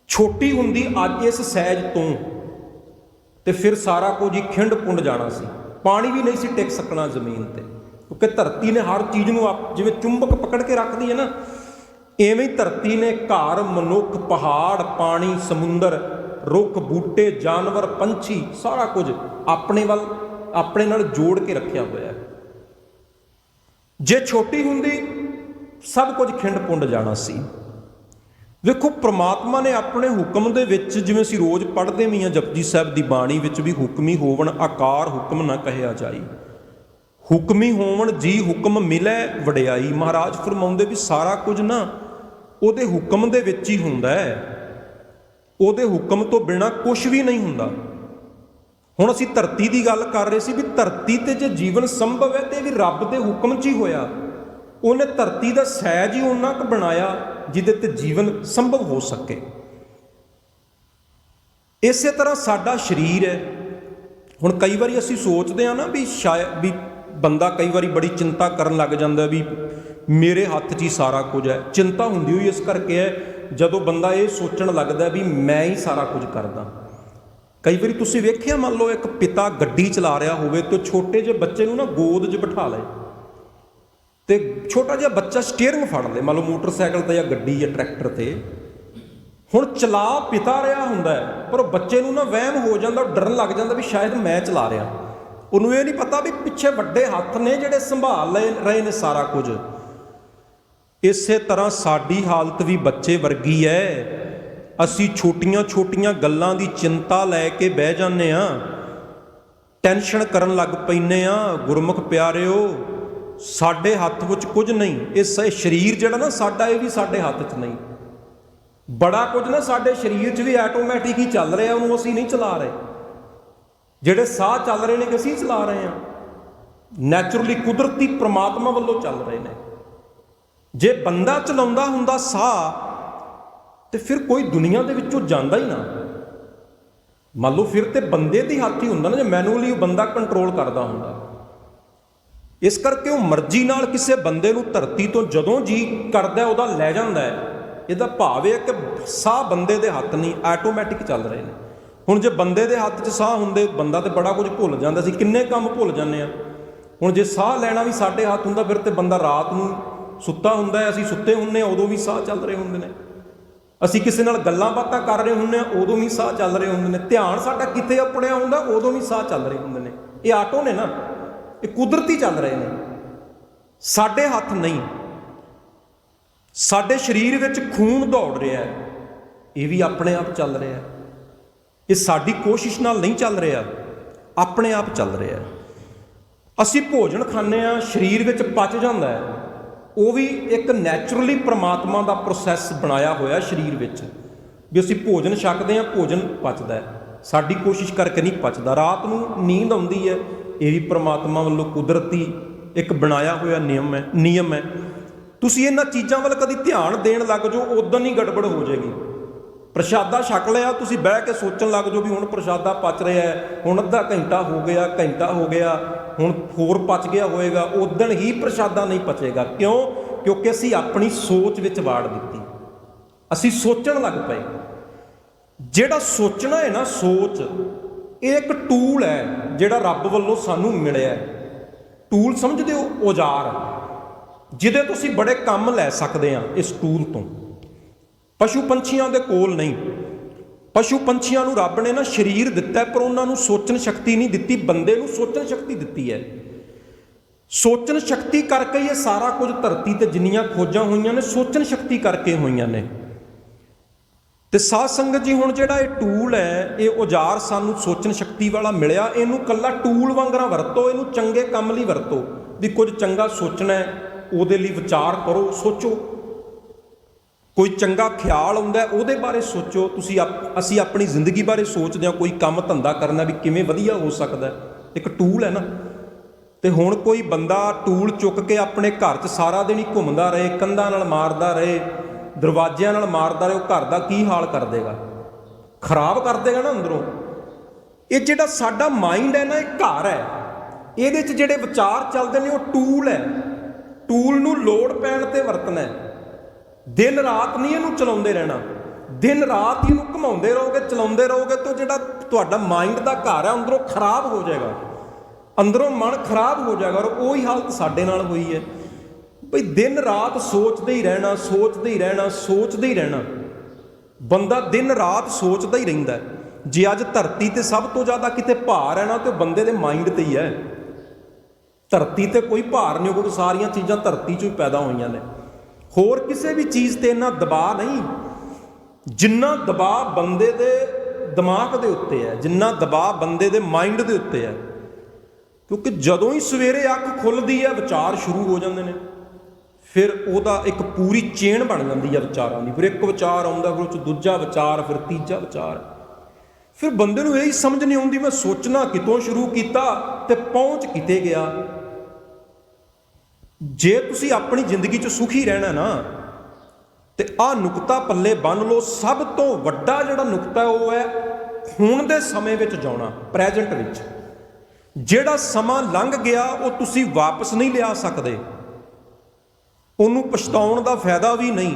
[SPEAKER 1] ਛੋਟੀ ਹੁੰਦੀ ਅੱਜ ਇਸ ਸਾਈਜ਼ ਤੋਂ ਤੇ ਫਿਰ ਸਾਰਾ ਕੁਝ ਹੀ ਖਿੰਡ ਪੁੰਡ ਜਾਣਾ ਸੀ, ਪਾਣੀ ਵੀ ਨਹੀਂ ਸੀ ਟਿਕ ਸਕਣਾ ਜ਼ਮੀਨ ਤੇ, ਕਿਉਂਕਿ ਧਰਤੀ ਨੇ ਹਰ ਚੀਜ਼ ਨੂੰ ਜਿਵੇਂ ਚੁੰਬਕ ਪਕੜ ਕੇ ਰੱਖਦੀ ਹੈ ਨਾ, ਐਵੇਂ ਹੀ ਧਰਤੀ ਨੇ ਘਰ, ਮਨੁੱਖ, ਪਹਾੜ, ਪਾਣੀ, ਸਮੁੰਦਰ, ਰੁੱਖ, ਬੂਟੇ, ਜਾਨਵਰ, ਪੰਛੀ, ਸਾਰਾ ਕੁਝ ਆਪਣੇ ਨਾਲ ਜੋੜ ਕੇ ਰੱਖਿਆ ਹੋਇਆ ਹੈ। ਜੇ ਛੋਟੀ ਹੁੰਦੀ ਸਭ ਕੁਝ ਖਿੰਡ ਪੁੰਡ ਜਾਣਾ ਸੀ। ਵੇਖੋ, ਪ੍ਰਮਾਤਮਾ ਨੇ ਆਪਣੇ ਹੁਕਮ ਦੇ ਵਿੱਚ, ਜਿਵੇਂ ਅਸੀਂ ਰੋਜ਼ ਪੜ੍ਹਦੇ ਵੀ ਹਾਂ ਜਪਜੀ ਸਾਹਿਬ ਦੀ ਬਾਣੀ ਵਿੱਚ ਵੀ, ਹੁਕਮੀ ਹੋਵਣ ਆਕਾਰ ਹੁਕਮ ਨਾ ਕਹਿਆ ਜਾਈ, ਹੁਕਮੀ ਹੋਵਣ ਜੀ ਹੁਕਮ ਮਿਲੈ ਵਡਿਆਈ। ਮਹਾਰਾਜ ਫਰਮਾਉਂਦੇ ਵੀ ਸਾਰਾ ਕੁਝ ਨਾ ਉਹਦੇ ਹੁਕਮ ਦੇ ਵਿੱਚ ਹੀ ਹੁੰਦਾ ਹੈ, ਉਹਦੇ ਹੁਕਮ ਤੋਂ ਬਿਨਾਂ ਕੁਝ ਵੀ ਨਹੀਂ ਹੁੰਦਾ। ਹੁਣ ਅਸੀਂ ਧਰਤੀ ਦੀ ਗੱਲ ਕਰ ਰਹੇ ਸੀ ਵੀ ਧਰਤੀ ਤੇ ਜੇ ਜੀਵਨ ਸੰਭਵ ਹੈ ਤੇ ਵੀ ਰੱਬ ਦੇ ਹੁਕਮ 'ਚ ਹੀ ਹੋਇਆ। ਉਹਨੇ ਧਰਤੀ ਦਾ ਸਾਈਜ਼ ਹੀ ਉਹਨਾਂ ਕੁ ਬਣਾਇਆ ਜਿਹਦੇ ਤੇ ਜੀਵਨ ਸੰਭਵ ਹੋ ਸਕੇ। ਇਸੇ ਤਰ੍ਹਾਂ ਸਾਡਾ ਸਰੀਰ ਹੈ। ਹੁਣ ਕਈ ਵਾਰੀ ਅਸੀਂ ਸੋਚਦੇ ਹਾਂ ਨਾ ਵੀ ਸ਼ਾਇਦ ਵੀ ਬੰਦਾ ਕਈ ਵਾਰੀ ਬੜੀ ਚਿੰਤਾ ਕਰਨ ਲੱਗ ਜਾਂਦਾ ਵੀ ਮੇਰੇ ਹੱਥ 'ਚ ਹੀ ਸਾਰਾ ਕੁਝ ਹੈ। ਚਿੰਤਾ ਹੁੰਦੀ ਹੋਈ ਇਸ ਕਰਕੇ ਹੈ ਜਦੋਂ ਬੰਦਾ ਇਹ ਸੋਚਣ ਲੱਗਦਾ ਵੀ ਮੈਂ ਹੀ ਸਾਰਾ ਕੁਝ ਕਰਦਾ। ਕਈ ਵਾਰੀ ਤੁਸੀਂ ਵੇਖਿਆ, ਮੰਨ ਲਓ ਇੱਕ ਪਿਤਾ ਗੱਡੀ ਚਲਾ ਰਿਹਾ ਹੋਵੇ ਤੇ ਛੋਟੇ ਜਿਹੇ ਬੱਚੇ ਨੂੰ ਨਾ ਗੋਦ 'ਚ ਬਿਠਾ ਲਏ ਤੇ ਛੋਟਾ ਜਿਹਾ ਬੱਚਾ ਸਟੀਅਰਿੰਗ ਫੜ ਲੇ, ਮੰਨ ਲਓ ਮੋਟਰਸਾਈਕਲ ਤੇ ਜਾਂ ਗੱਡੀ ਜਾਂ ਟਰੈਕਟਰ ਤੇ। ਹੁਣ ਚਲਾ ਪਿਤਾ ਰਿਹਾ ਹੁੰਦਾ ਹੈ, ਪਰ ਉਹ ਬੱਚੇ ਨੂੰ ਨਾ ਵਹਿਮ ਹੋ ਜਾਂਦਾ, ਡਰਨ ਲੱਗ ਜਾਂਦਾ ਵੀ ਸ਼ਾਇਦ ਮੈਂ ਚਲਾ ਰਿਹਾ। ਉਹਨੂੰ ਇਹ ਨਹੀਂ ਪਤਾ ਵੀ ਪਿੱਛੇ ਵੱਡੇ ਹੱਥ ਨੇ ਜਿਹੜੇ ਸੰਭਾਲ ਰਹੇ ਨੇ ਸਾਰਾ ਕੁਝ। ਇਸੇ ਤਰ੍ਹਾਂ ਸਾਡੀ ਹਾਲਤ ਵੀ ਬੱਚੇ ਵਰਗੀ ਹੈ। ਅਸੀਂ ਛੋਟੀਆਂ ਛੋਟੀਆਂ ਗੱਲਾਂ ਦੀ ਚਿੰਤਾ ਲੈ ਕੇ ਬਹਿ ਜਾਂਦੇ ਹਾਂ, ਟੈਨਸ਼ਨ ਕਰਨ ਲੱਗ ਪੈਂਦੇ ਹਾਂ। ਗੁਰਮੁਖ ਪਿਆਰਿਓ, ਸਾਡੇ ਹੱਥ ਵਿੱਚ ਕੁਝ ਨਹੀਂ। ਇਹ ਸਰੀਰ ਜਿਹੜਾ ਨਾ ਸਾਡਾ, ਇਹ ਵੀ ਸਾਡੇ ਹੱਥ 'ਚ ਨਹੀਂ। ਬੜਾ ਕੁਝ ਨਾ ਸਾਡੇ ਸਰੀਰ 'ਚ ਵੀ ਆਟੋਮੈਟਿਕ ਹੀ ਚੱਲ ਰਿਹਾ, ਉਹਨੂੰ ਅਸੀਂ ਨਹੀਂ ਚਲਾ ਰਹੇ। ਜਿਹੜੇ ਸਾਹ ਚੱਲ ਰਹੇ ਨੇ ਕਿ ਅਸੀਂ ਚਲਾ ਰਹੇ ਹਾਂ, ਨੈਚੁਰਲੀ ਕੁਦਰਤੀ ਪ੍ਰਮਾਤਮਾ ਵੱਲੋਂ ਚੱਲ ਰਹੇ ਨੇ। ਜੇ ਬੰਦਾ ਚਲਾਉਂਦਾ ਹੁੰਦਾ ਸਾਹ ਤੇ ਫਿਰ ਕੋਈ ਦੁਨੀਆ ਦੇ ਵਿੱਚੋਂ ਜਾਂਦਾ ਹੀ ਨਾ। ਮੰਨ ਲਓ ਫਿਰ ਤੇ ਬੰਦੇ ਦੇ ਹੱਥ ਹੀ ਹੁੰਦਾ ਨਾ, ਜੇ ਮੈਨੂਅਲੀ ਉਹ ਬੰਦਾ ਕੰਟਰੋਲ ਕਰਦਾ ਹੁੰਦਾ। ਇਸ ਕਰਕੇ ਉਹ ਮਰਜ਼ੀ ਨਾਲ ਕਿਸੇ ਬੰਦੇ ਨੂੰ ਧਰਤੀ ਤੋਂ ਜਦੋਂ ਜੀ ਕਰਦਾ ਉਹਦਾ ਲੈ ਜਾਂਦਾ ਹੈ। ਇਹਦਾ ਭਾਵ ਇਹ ਕਿ ਸਾਹ ਬੰਦੇ ਦੇ ਹੱਥ ਨਹੀਂ, ਆਟੋਮੈਟਿਕ ਚੱਲ ਰਹੇ ਨੇ। ਹੁਣ ਜੇ ਬੰਦੇ ਦੇ ਹੱਥ 'ਚ ਸਾਹ ਹੁੰਦੇ, ਬੰਦਾ ਤੇ ਬੜਾ ਕੁਝ ਭੁੱਲ ਜਾਂਦਾ ਸੀ, ਕਿੰਨੇ ਕੰਮ ਭੁੱਲ ਜਾਂਦੇ ਆ। ਹੁਣ ਜੇ ਸਾਹ ਲੈਣਾ ਵੀ ਸਾਡੇ ਹੱਥ ਹੁੰਦਾ, ਫਿਰ ਤੇ ਬੰਦਾ ਰਾਤ ਨੂੰ ਸੁੱਤਾ ਹੁੰਦਾ ਹੈ, ਅਸੀਂ ਸੁੱਤੇ ਹੁੰਦੇ ਹਾਂ, ਉਦੋਂ ਵੀ ਸਾਹ ਚੱਲ ਰਹੇ ਹੁੰਦੇ ਨੇ। ਅਸੀਂ ਕਿਸੇ ਨਾਲ ਗੱਲਾਂ ਬਾਤਾਂ ਕਰ ਰਹੇ ਹੁੰਦੇ ਹਾਂ, ਉਦੋਂ ਵੀ ਸਾਹ ਚੱਲ ਰਹੇ ਹੁੰਦੇ ਨੇ। ਧਿਆਨ ਸਾਡਾ ਕਿਤੇ ਆਪਣਿਆ ਹੁੰਦਾ, ਉਦੋਂ ਵੀ ਸਾਹ ਚੱਲ ਰਹੇ ਹੁੰਦੇ ਨੇ। ਇਹ ਆਟੋ ਨੇ ਨਾ, ਇਹ ਕੁਦਰਤੀ ਚੱਲ ਰਹੇ ਨੇ, ਸਾਡੇ ਹੱਥ ਨਹੀਂ। ਸਾਡੇ ਸਰੀਰ ਵਿੱਚ ਖੂਨ ਦੌੜ ਰਿਹਾ ਹੈ, ਇਹ ਵੀ ਆਪਣੇ ਆਪ ਚੱਲ ਰਿਹਾ। ਇਹ ਸਾਡੀ ਕੋਸ਼ਿਸ਼ ਨਾਲ ਨਹੀਂ ਚੱਲ ਰਿਹਾ, ਆਪਣੇ ਆਪ ਚੱਲ ਰਿਹਾ। ਅਸੀਂ ਭੋਜਨ ਖਾਂਦੇ ਹਾਂ, ਸਰੀਰ ਵਿੱਚ ਪਚ ਜਾਂਦਾ ਹੈ, ਉਹ ਵੀ ਇੱਕ ਨੈਚੁਰਲੀ ਪ੍ਰਮਾਤਮਾ ਦਾ ਪ੍ਰੋਸੈਸ ਬਣਾਇਆ ਹੋਇਆ ਸਰੀਰ ਵਿੱਚ, ਵੀ ਅਸੀਂ ਭੋਜਨ ਛਕਦੇ ਹਾਂ, ਭੋਜਨ ਪਚਦਾ ਹੈ। ਸਾਡੀ ਕੋਸ਼ਿਸ਼ ਕਰਕੇ ਨਹੀਂ ਪਚਦਾ। ਰਾਤ ਨੂੰ ਨੀਂਦ ਆਉਂਦੀ ਹੈ, ਇਹ ਵੀ ਪ੍ਰਮਾਤਮਾ ਵੱਲੋਂ ਕੁਦਰਤੀ ਇੱਕ ਬਣਾਇਆ ਹੋਇਆ ਨਿਯਮ ਹੈ। ਤੁਸੀਂ ਇਹਨਾਂ ਚੀਜ਼ਾਂ ਵੱਲ ਕਦੀ ਧਿਆਨ ਦੇਣ ਲੱਗ ਜਾਓ, ਉਦੋਂ ਹੀ ਗੜਬੜ ਹੋ ਜਾਏਗੀ। ਪ੍ਰਸ਼ਾਦਾ ਛਕ ਲਿਆ, ਤੁਸੀਂ ਬਹਿ ਕੇ ਸੋਚਣ ਲੱਗ ਜਾਓ ਵੀ ਹੁਣ ਪ੍ਰਸ਼ਾਦਾ ਪਚ ਰਿਹਾ ਹੈ, ਹੁਣ ਅੱਧਾ ਘੰਟਾ ਹੋ ਗਿਆ, ਹੁਣ ਹੋਰ ਪਚ ਗਿਆ ਹੋਏਗਾ, ਉਦੋਂ ਹੀ ਪ੍ਰਸ਼ਾਦਾ ਨਹੀਂ ਪਚੇਗਾ। ਕਿਉਂ? ਕਿਉਂਕਿ ਅਸੀਂ ਆਪਣੀ ਸੋਚ ਵਿੱਚ ਵਾੜ ਦਿੱਤੀ, ਅਸੀਂ ਸੋਚਣ ਲੱਗ ਪਏ। ਜਿਹੜਾ ਸੋਚਣਾ ਹੈ ਨਾ, ਸੋਚ, ਇਹ ਇੱਕ ਟੂਲ ਹੈ ਜਿਹੜਾ ਰੱਬ ਵੱਲੋਂ ਸਾਨੂੰ ਮਿਲਿਆ। ਟੂਲ ਸਮਝਦੇ ਹੋ? ਔਜ਼ਾਰ, ਜਿਹਦੇ ਤੋਂ ਅਸੀਂ ਬੜੇ ਕੰਮ ਲੈ ਸਕਦੇ ਹਾਂ। ਇਸ ਟੂਲ ਤੋਂ ਪਸ਼ੂ ਪੰਛੀਆਂ ਦੇ ਕੋਲ ਨਹੀਂ। ਪਸ਼ੂ ਪੰਛੀਆਂ ਨੂੰ ਰੱਬ ਨੇ ਨਾ ਸਰੀਰ ਦਿੱਤਾ, ਪਰ ਉਹਨਾਂ ਨੂੰ ਸੋਚਣ ਸ਼ਕਤੀ ਨਹੀਂ ਦਿੱਤੀ। ਬੰਦੇ ਨੂੰ ਸੋਚਣ ਸ਼ਕਤੀ ਦਿੱਤੀ ਹੈ। ਸੋਚਣ ਸ਼ਕਤੀ ਕਰਕੇ ਇਹ ਸਾਰਾ ਕੁਝ ਧਰਤੀ ਤੇ ਜਿੰਨੀਆਂ ਖੋਜਾਂ ਹੋਈਆਂ ਨੇ, ਸੋਚਣ ਸ਼ਕਤੀ ਕਰਕੇ ਹੋਈਆਂ ਨੇ। ਤੇ ਸਾਧ ਸੰਗਤ ਜੀ, ਹੁਣ ਜਿਹੜਾ ਇਹ ਟੂਲ ਹੈ, ਇਹ ਔਜ਼ਾਰ ਸਾਨੂੰ ਸੋਚਣ ਸ਼ਕਤੀ ਵਾਲਾ ਮਿਲਿਆ। ਇਹਨੂੰ ਕੱਲਾ ਟੂਲ ਵਾਂਗਰਾ ਵਰਤੋ, ਇਹਨੂੰ ਚੰਗੇ ਕੰਮ ਲਈ ਵਰਤੋ। ਵੀ ਕੁਝ ਚੰਗਾ ਸੋਚਣਾ ਹੈ, ਉਹਦੇ ਲਈ ਵਿਚਾਰ ਕਰੋ, ਸੋਚੋ। ਕੋਈ ਚੰਗਾ ਖਿਆਲ ਆਉਂਦਾ, ਉਹਦੇ ਬਾਰੇ ਸੋਚੋ। ਅਸੀਂ ਆਪਣੀ ਜ਼ਿੰਦਗੀ ਬਾਰੇ ਸੋਚਦੇ ਹਾਂ, ਕੋਈ ਕੰਮ ਧੰਦਾ ਕਰਨਾ ਵੀ ਕਿਵੇਂ ਵਧੀਆ ਹੋ ਸਕਦਾ, ਇੱਕ ਟੂਲ ਹੈ ਨਾ। ਤੇ ਹੁਣ ਕੋਈ ਬੰਦਾ ਟੂਲ ਚੁੱਕ ਕੇ ਆਪਣੇ ਘਰ 'ਚ ਸਾਰਾ ਦਿਨ ਹੀ ਘੁੰਮਦਾ ਰਹੇ, ਕੰਧਾਂ ਨਾਲ ਮਾਰਦਾ ਰਹੇ, ਦਰਵਾਜ਼ਿਆਂ ਨਾਲ ਮਾਰਦਾ ਰਹੇ, ਉਹ ਘਰ ਦਾ ਕੀ ਹਾਲ ਕਰ ਦੇਗਾ? ਖਰਾਬ ਕਰ ਦੇਗਾ ਨਾ ਅੰਦਰੋਂ। ਇਹ ਜਿਹੜਾ ਸਾਡਾ ਮਾਈਂਡ ਹੈ ਨਾ, ਇਹ ਘਰ ਹੈ। ਇਹਦੇ 'ਚ ਜਿਹੜੇ ਵਿਚਾਰ ਚੱਲਦੇ ਨੇ, ਉਹ ਟੂਲ ਹੈ। ਟੂਲ ਨੂੰ ਲੋੜ ਪੈਣ ਤੇ ਵਰਤਣਾ ਹੈ। ਦਿਨ ਰਾਤ ਨਹੀਂ ਇਹਨੂੰ ਚਲਾਉਂਦੇ ਰਹਿਣਾ। ਦਿਨ ਰਾਤ ਹੀ ਇਹਨੂੰ ਘੁਮਾਉਂਦੇ ਰਹੋਗੇ, ਚਲਾਉਂਦੇ ਰਹੋਗੇ, ਤਾਂ ਜਿਹੜਾ ਤੁਹਾਡਾ ਮਾਈਂਡ ਦਾ ਘਰ ਹੈ, ਅੰਦਰੋਂ ਖਰਾਬ ਹੋ ਜਾਏਗਾ। ਅੰਦਰੋਂ ਮਨ ਖਰਾਬ ਹੋ ਜਾਏਗਾ। ਔਰ ਉਹੀ ਹਾਲਤ ਸਾਡੇ ਨਾਲ ਹੋਈ ਹੈ ਬਈ ਦਿਨ ਰਾਤ ਸੋਚਦੇ ਹੀ ਰਹਿਣਾ, ਸੋਚਦੇ ਹੀ ਰਹਿਣਾ, ਸੋਚਦੇ ਹੀ ਰਹਿਣਾ। ਬੰਦਾ ਦਿਨ ਰਾਤ ਸੋਚਦਾ ਹੀ ਰਹਿੰਦਾ। ਜੇ ਅੱਜ ਧਰਤੀ ਤੇ ਸਭ ਤੋਂ ਜ਼ਿਆਦਾ ਕਿਤੇ ਭਾਰ ਹੈ ਨਾ, ਤੇ ਬੰਦੇ ਦੇ ਮਾਈਂਡ ਤੇ ਹੀ ਹੈ। ਧਰਤੀ ਤੇ ਕੋਈ ਭਾਰ ਨਹੀਂ, ਕਿਉਂਕਿ ਸਾਰੀਆਂ ਚੀਜ਼ਾਂ ਧਰਤੀ 'ਚੋਂ ਹੀ ਪੈਦਾ ਹੋਈਆਂ ਨੇ। ਹੋਰ ਕਿਸੇ ਵੀ ਚੀਜ਼ ਤੇ ਇੰਨਾ ਦਬਾਅ ਨਹੀਂ ਜਿੰਨਾ ਦਬਾਅ ਬੰਦੇ ਦੇ ਦਿਮਾਗ ਦੇ ਉੱਤੇ ਹੈ, ਜਿੰਨਾ ਦਬਾਅ ਬੰਦੇ ਦੇ ਮਾਈਂਡ ਦੇ ਉੱਤੇ ਹੈ। ਕਿਉਂਕਿ ਜਦੋਂ ਹੀ ਸਵੇਰੇ ਅੱਖ ਖੁੱਲ੍ਹਦੀ ਹੈ, ਵਿਚਾਰ ਸ਼ੁਰੂ ਹੋ ਜਾਂਦੇ ਨੇ। ਫਿਰ ਉਹਦਾ ਇੱਕ ਪੂਰੀ ਚੇਨ ਬਣ ਜਾਂਦੀ ਹੈ ਵਿਚਾਰਾਂ ਦੀ। ਫਿਰ ਇੱਕ ਵਿਚਾਰ ਆਉਂਦਾ, ਫਿਰ ਉਹ 'ਚ ਦੂਜਾ ਵਿਚਾਰ, ਫਿਰ ਤੀਜਾ ਵਿਚਾਰ। ਫਿਰ ਬੰਦੇ ਨੂੰ ਇਹੀ ਸਮਝ ਨਹੀਂ ਆਉਂਦੀ ਮੈਂ ਸੋਚਣਾ ਕਿਤੋਂ ਸ਼ੁਰੂ ਕੀਤਾ ਤੇ ਪਹੁੰਚ ਕਿਤੇ ਗਿਆ। ਜੇ ਤੁਸੀਂ ਆਪਣੀ ਜ਼ਿੰਦਗੀ 'ਚ ਸੁਖੀ ਰਹਿਣਾ ਨਾ, ਤੇ ਆਹ ਨੁਕਤਾ ਪੱਲੇ ਬੰਨ੍ਹ ਲਓ। ਸਭ ਤੋਂ ਵੱਡਾ ਜਿਹੜਾ ਨੁਕਤਾ ਉਹ ਹੈ ਹੁਣ ਦੇ ਸਮੇਂ ਵਿੱਚ ਜਿਉਣਾ, ਪ੍ਰੈਜੈਂਟ ਵਿੱਚ। ਜਿਹੜਾ ਸਮਾਂ ਲੰਘ ਗਿਆ ਉਹ ਤੁਸੀਂ ਵਾਪਸ ਨਹੀਂ ਲਿਆ ਸਕਦੇ। ਉਹਨੂੰ ਪਛਤਾਉਣ ਦਾ ਫਾਇਦਾ ਵੀ ਨਹੀਂ।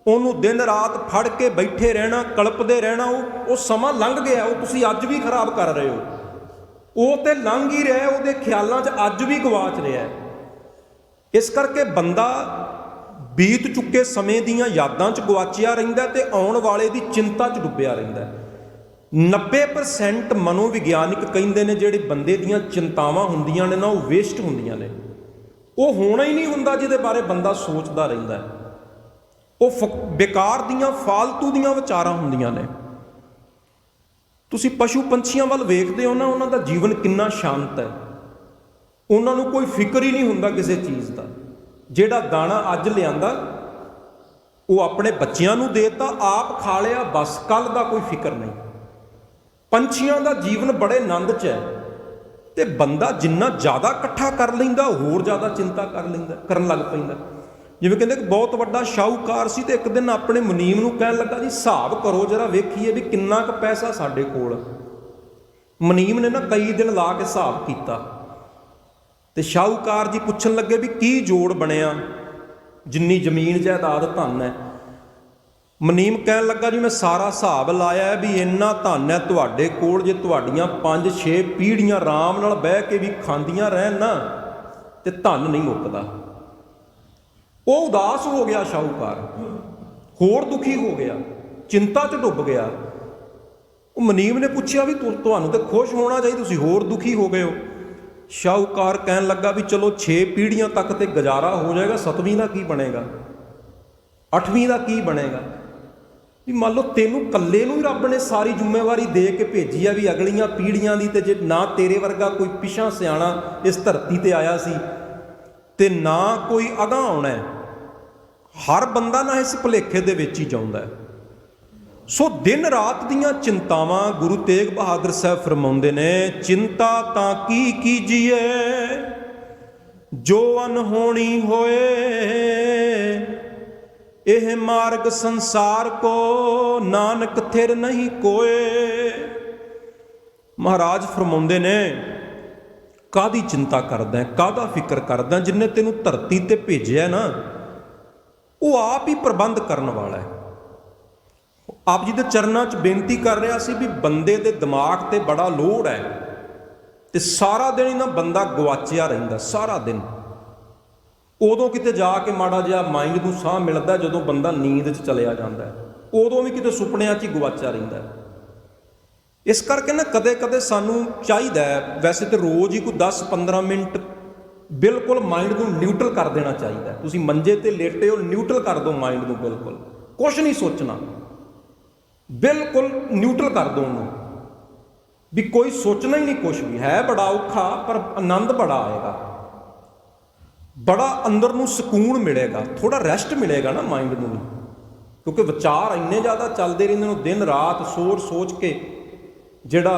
[SPEAKER 1] ਉਹਨੂੰ ਦਿਨ ਰਾਤ ਫੜ ਕੇ ਬੈਠੇ ਰਹਿਣਾ, ਕਲਪਦੇ ਰਹਿਣਾ। ਉਹ ਸਮਾਂ ਲੰਘ ਗਿਆ, ਉਹ ਤੁਸੀਂ ਅੱਜ ਵੀ ਖਰਾਬ ਕਰ ਰਹੇ ਹੋ। ਉਹ ਤੇ ਲੰਘ ਹੀ ਰਿਹਾ, ਉਹਦੇ ਖਿਆਲਾਂ 'ਚ ਅੱਜ ਵੀ ਗਵਾਚ ਰਿਹਾ। ਇਸ ਕਰਕੇ ਬੰਦਾ ਬੀਤ ਚੁੱਕੇ ਸਮੇਂ ਦੀਆਂ ਯਾਦਾਂ 'ਚ ਗਵਾਚਿਆ ਰਹਿੰਦਾ ਤੇ ਆਉਣ ਵਾਲੇ ਦੀ ਚਿੰਤਾ 'ਚ ਡੁੱਬਿਆ ਰਹਿੰਦਾ। 90% ਮਨੋਵਿਗਿਆਨਿਕ ਕਹਿੰਦੇ ਨੇ ਜਿਹੜੇ ਬੰਦੇ ਦੀਆਂ ਚਿੰਤਾਵਾਂ ਹੁੰਦੀਆਂ ਨੇ ਨਾ, ਉਹ ਵੇਸਟ ਹੁੰਦੀਆਂ ਨੇ। ਉਹ ਹੋਣਾ ਹੀ ਨਹੀਂ ਹੁੰਦਾ ਜਿਹਦੇ ਬਾਰੇ ਬੰਦਾ ਸੋਚਦਾ ਰਹਿੰਦਾ ਹੈ। ਉਹ ਬੇਕਾਰ ਦੀਆਂ ਫਾਲਤੂ ਦੀਆਂ ਵਿਚਾਰਾਂ ਹੁੰਦੀਆਂ ਨੇ। ਤੁਸੀਂ ਪਸ਼ੂ ਪੰਛੀਆਂ ਵੱਲ ਵੇਖਦੇ ਹੋ ਨਾ, ਉਹਨਾਂ ਦਾ ਜੀਵਨ ਕਿੰਨਾ ਸ਼ਾਂਤ ਹੈ। ਉਹਨਾਂ ਨੂੰ ਕੋਈ ਫਿਕਰ ਹੀ ਨਹੀਂ ਹੁੰਦਾ ਕਿਸੇ ਚੀਜ਼ ਦਾ। ਜਿਹੜਾ ਦਾਣਾ ਅੱਜ ਲਿਆਂਦਾ ਉਹ ਆਪਣੇ ਬੱਚਿਆਂ ਨੂੰ ਦੇਤਾ, ਆਪ ਖਾ ਲਿਆ, ਬਸ, ਕੱਲ ਦਾ ਕੋਈ ਫਿਕਰ ਨਹੀਂ। ਪੰਛੀਆਂ ਦਾ ਜੀਵਨ ਬੜੇ ਆਨੰਦ 'ਚ ਹੈ। ਤੇ ਬੰਦਾ ਜਿੰਨਾ ਜ਼ਿਆਦਾ ਇਕੱਠਾ ਕਰ ਲੈਂਦਾ ਹੋਰ ਜ਼ਿਆਦਾ ਚਿੰਤਾ ਕਰਨ ਲੱਗ ਪੈਂਦਾ। ਜਿਵੇਂ ਕਹਿੰਦੇ ਕਿ ਬਹੁਤ ਵੱਡਾ ਸ਼ਾਹੂਕਾਰ ਸੀ ਤੇ ਇੱਕ ਦਿਨ ਆਪਣੇ ਮੁਨੀਮ ਨੂੰ ਕਹਿਣ ਲੱਗਾ, ਜੀ ਹਿਸਾਬ ਕਰੋ ਜਰਾ, ਵੇਖੀਏ ਵੀ ਕਿੰਨਾ ਕੁ ਪੈਸਾ ਸਾਡੇ ਕੋਲ। ਮੁਨੀਮ ਨੇ ਨਾ ਕਈ ਦਿਨ ਲਾ ਕੇ ਹਿਸਾਬ ਕੀਤਾ ਤੇ ਸ਼ਾਹੂਕਾਰ ਜੀ ਪੁੱਛਣ ਲੱਗੇ ਵੀ ਕੀ ਜੋੜ ਬਣਿਆ, ਜਿੰਨੀ ਜ਼ਮੀਨ ਜਾਇਦਾਦ ਧਨ ਹੈ। ਮੁਨੀਮ ਕਹਿਣ ਲੱਗਾ, ਜੀ ਮੈਂ ਸਾਰਾ ਹਿਸਾਬ ਲਾਇਆ ਵੀ ਇੰਨਾ ਧਨ ਹੈ ਤੁਹਾਡੇ ਕੋਲ, ਜੇ ਤੁਹਾਡੀਆਂ 5-6 ਪੀੜ੍ਹੀਆਂ ਆਰਾਮ ਨਾਲ ਬਹਿ ਕੇ ਵੀ ਖਾਂਦੀਆਂ ਰਹਿਣ ਨਾ ਤੇ ਧਨ ਨਹੀਂ ਮੁੱਕਦਾ। ਉਹ ਉਦਾਸ ਹੋ ਗਿਆ ਸ਼ਾਹੂਕਾਰ, ਹੋਰ ਦੁਖੀ ਹੋ ਗਿਆ, ਚਿੰਤਾ 'ਚ ਡੁੱਬ ਗਿਆ। ਉਹ ਮੁਨੀਮ ਨੇ ਪੁੱਛਿਆ ਵੀ ਤੁਹਾਨੂੰ ਤਾਂ ਖੁਸ਼ ਹੋਣਾ ਚਾਹੀਦਾ, ਤੁਸੀਂ ਹੋਰ ਦੁਖੀ ਹੋ ਗਏ ਹੋ। ਸ਼ਾਹੂਕਾਰ ਕਹਿਣ ਲੱਗਾ ਵੀ ਚਲੋ 6 ਪੀੜ੍ਹੀਆਂ ਤੱਕ ਤੇ ਗੁਜ਼ਾਰਾ ਹੋ ਜਾਏਗਾ, 7ਵੀਂ ਦਾ ਕੀ ਬਣੇਗਾ, 8ਵੀਂ ਦਾ ਕੀ ਬਣੇਗਾ। ਵੀ ਮੰਨ ਲਓ ਤੈਨੂੰ ਇਕੱਲੇ ਨੂੰ ਹੀ ਰੱਬ ਨੇ ਸਾਰੀ ਜ਼ਿੰਮੇਵਾਰੀ ਦੇ ਕੇ ਭੇਜੀ ਆ ਵੀ ਅਗਲੀਆਂ ਪੀੜ੍ਹੀਆਂ ਦੀ, ਤੇ ਜੇ ਨਾ ਤੇਰੇ ਵਰਗਾ ਕੋਈ ਪਿਛਾਂ ਸਿਆਣਾ ਇਸ ਧਰਤੀ ਤੇ ਆਇਆ ਸੀ ਤੇ ਨਾ ਕੋਈ ਅਗਾਂਹ ਆਉਣਾ, ਹਰ ਬੰਦਾ ਨਾ ਇਸ ਭੁਲੇਖੇ ਦੇ ਵਿੱਚ ਹੀ ਜਾਉਂਦਾ ਹੈ। ਸੋ ਦਿਨ ਰਾਤ ਦੀਆਂ ਚਿੰਤਾਵਾਂ, ਗੁਰੂ ਤੇਗ ਬਹਾਦਰ ਸਾਹਿਬ ਫਰਮਾਉਂਦੇ ਨੇ, ਚਿੰਤਾ ਤਾਂ ਕੀ ਕੀਜੀਏ ਜੋ ਅਨਹੋਣੀ ਹੋਏ, ਇਹ ਮਾਰਗ ਸੰਸਾਰ ਕੋ ਨਾਨਕ ਥਿਰ ਨਹੀਂ ਕੋਏ। ਮਹਾਰਾਜ ਫਰਮਾਉਂਦੇ ਨੇ, ਕਾਹਦੀ ਚਿੰਤਾ ਕਰਦਾ, ਕਾਹਦਾ ਫਿਕਰ ਕਰਦਾ, ਜਿੰਨੇ ਤੈਨੂੰ ਧਰਤੀ ਤੇ ਭੇਜਿਆ ਨਾ ਉਹ ਆਪ ਹੀ ਪ੍ਰਬੰਧ ਕਰਨ ਵਾਲਾ ਹੈ। ਆਪ ਜੀ ਦੇ ਚਰਨਾਂ 'ਚ ਬੇਨਤੀ ਕਰ ਰਿਹਾ ਸੀ ਵੀ ਬੰਦੇ ਦੇ ਦਿਮਾਗ ਤੇ ਬੜਾ ਲੋਡ ਹੈ ਤੇ ਸਾਰਾ ਦਿਨ ਹੀ ਨਾ ਬੰਦਾ ਗਵਾਚਿਆ ਰਹਿੰਦਾ, ਸਾਰਾ ਦਿਨ। ਉਦੋਂ ਕਿਤੇ ਜਾ ਕੇ ਮਾੜਾ ਜਿਹਾ ਮਾਈਂਡ ਨੂੰ ਸਾਹ ਮਿਲਦਾ ਜਦੋਂ ਬੰਦਾ ਨੀਂਦ 'ਚ ਚਲਿਆ ਜਾਂਦਾ, ਉਦੋਂ ਵੀ ਕਿਤੇ ਸੁਪਨਿਆਂ 'ਚ ਹੀ ਗਵਾਚਿਆ ਰਹਿੰਦਾ। ਇਸ ਕਰਕੇ ਨਾ ਕਦੇ ਕਦੇ ਸਾਨੂੰ ਚਾਹੀਦਾ, ਵੈਸੇ ਤਾਂ ਰੋਜ਼ ਹੀ ਕੋਈ 10-15 ਮਿੰਟ ਬਿਲਕੁਲ ਮਾਈਂਡ ਨੂੰ ਨਿਊਟਰਲ ਕਰ ਦੇਣਾ ਚਾਹੀਦਾ। ਤੁਸੀਂ ਮੰਜੇ ਤੇ ਲੇਟੇ ਹੋ, ਨਿਊਟਰਲ ਕਰ ਦਿਓ ਮਾਈਂਡ ਨੂੰ, ਬਿਲਕੁਲ ਕੁਛ ਨਹੀਂ ਸੋਚਣਾ, ਬਿਲਕੁਲ ਨਿਊਟਰਲ ਕਰ ਦਿਓ ਉਹਨੂੰ, ਵੀ ਕੋਈ ਸੋਚਣਾ ਹੀ ਨਹੀਂ ਕੁਛ ਵੀ। ਹੈ ਬੜਾ ਔਖਾ ਪਰ ਆਨੰਦ ਬੜਾ ਆਏਗਾ, ਬੜਾ ਅੰਦਰ ਨੂੰ ਸਕੂਨ ਮਿਲੇਗਾ, ਥੋੜਾ ਰੈਸਟ ਮਿਲੇਗਾ ਨਾ ਮਾਈਂਡ ਨੂੰ ਵੀ, ਕਿਉਂਕਿ ਵਿਚਾਰ ਇੰਨੇ ਜ਼ਿਆਦਾ ਚੱਲਦੇ ਰਹਿੰਦੇ ਨੇ ਦਿਨ ਰਾਤ, ਸੋਚ ਕੇ ਜਿਹੜਾ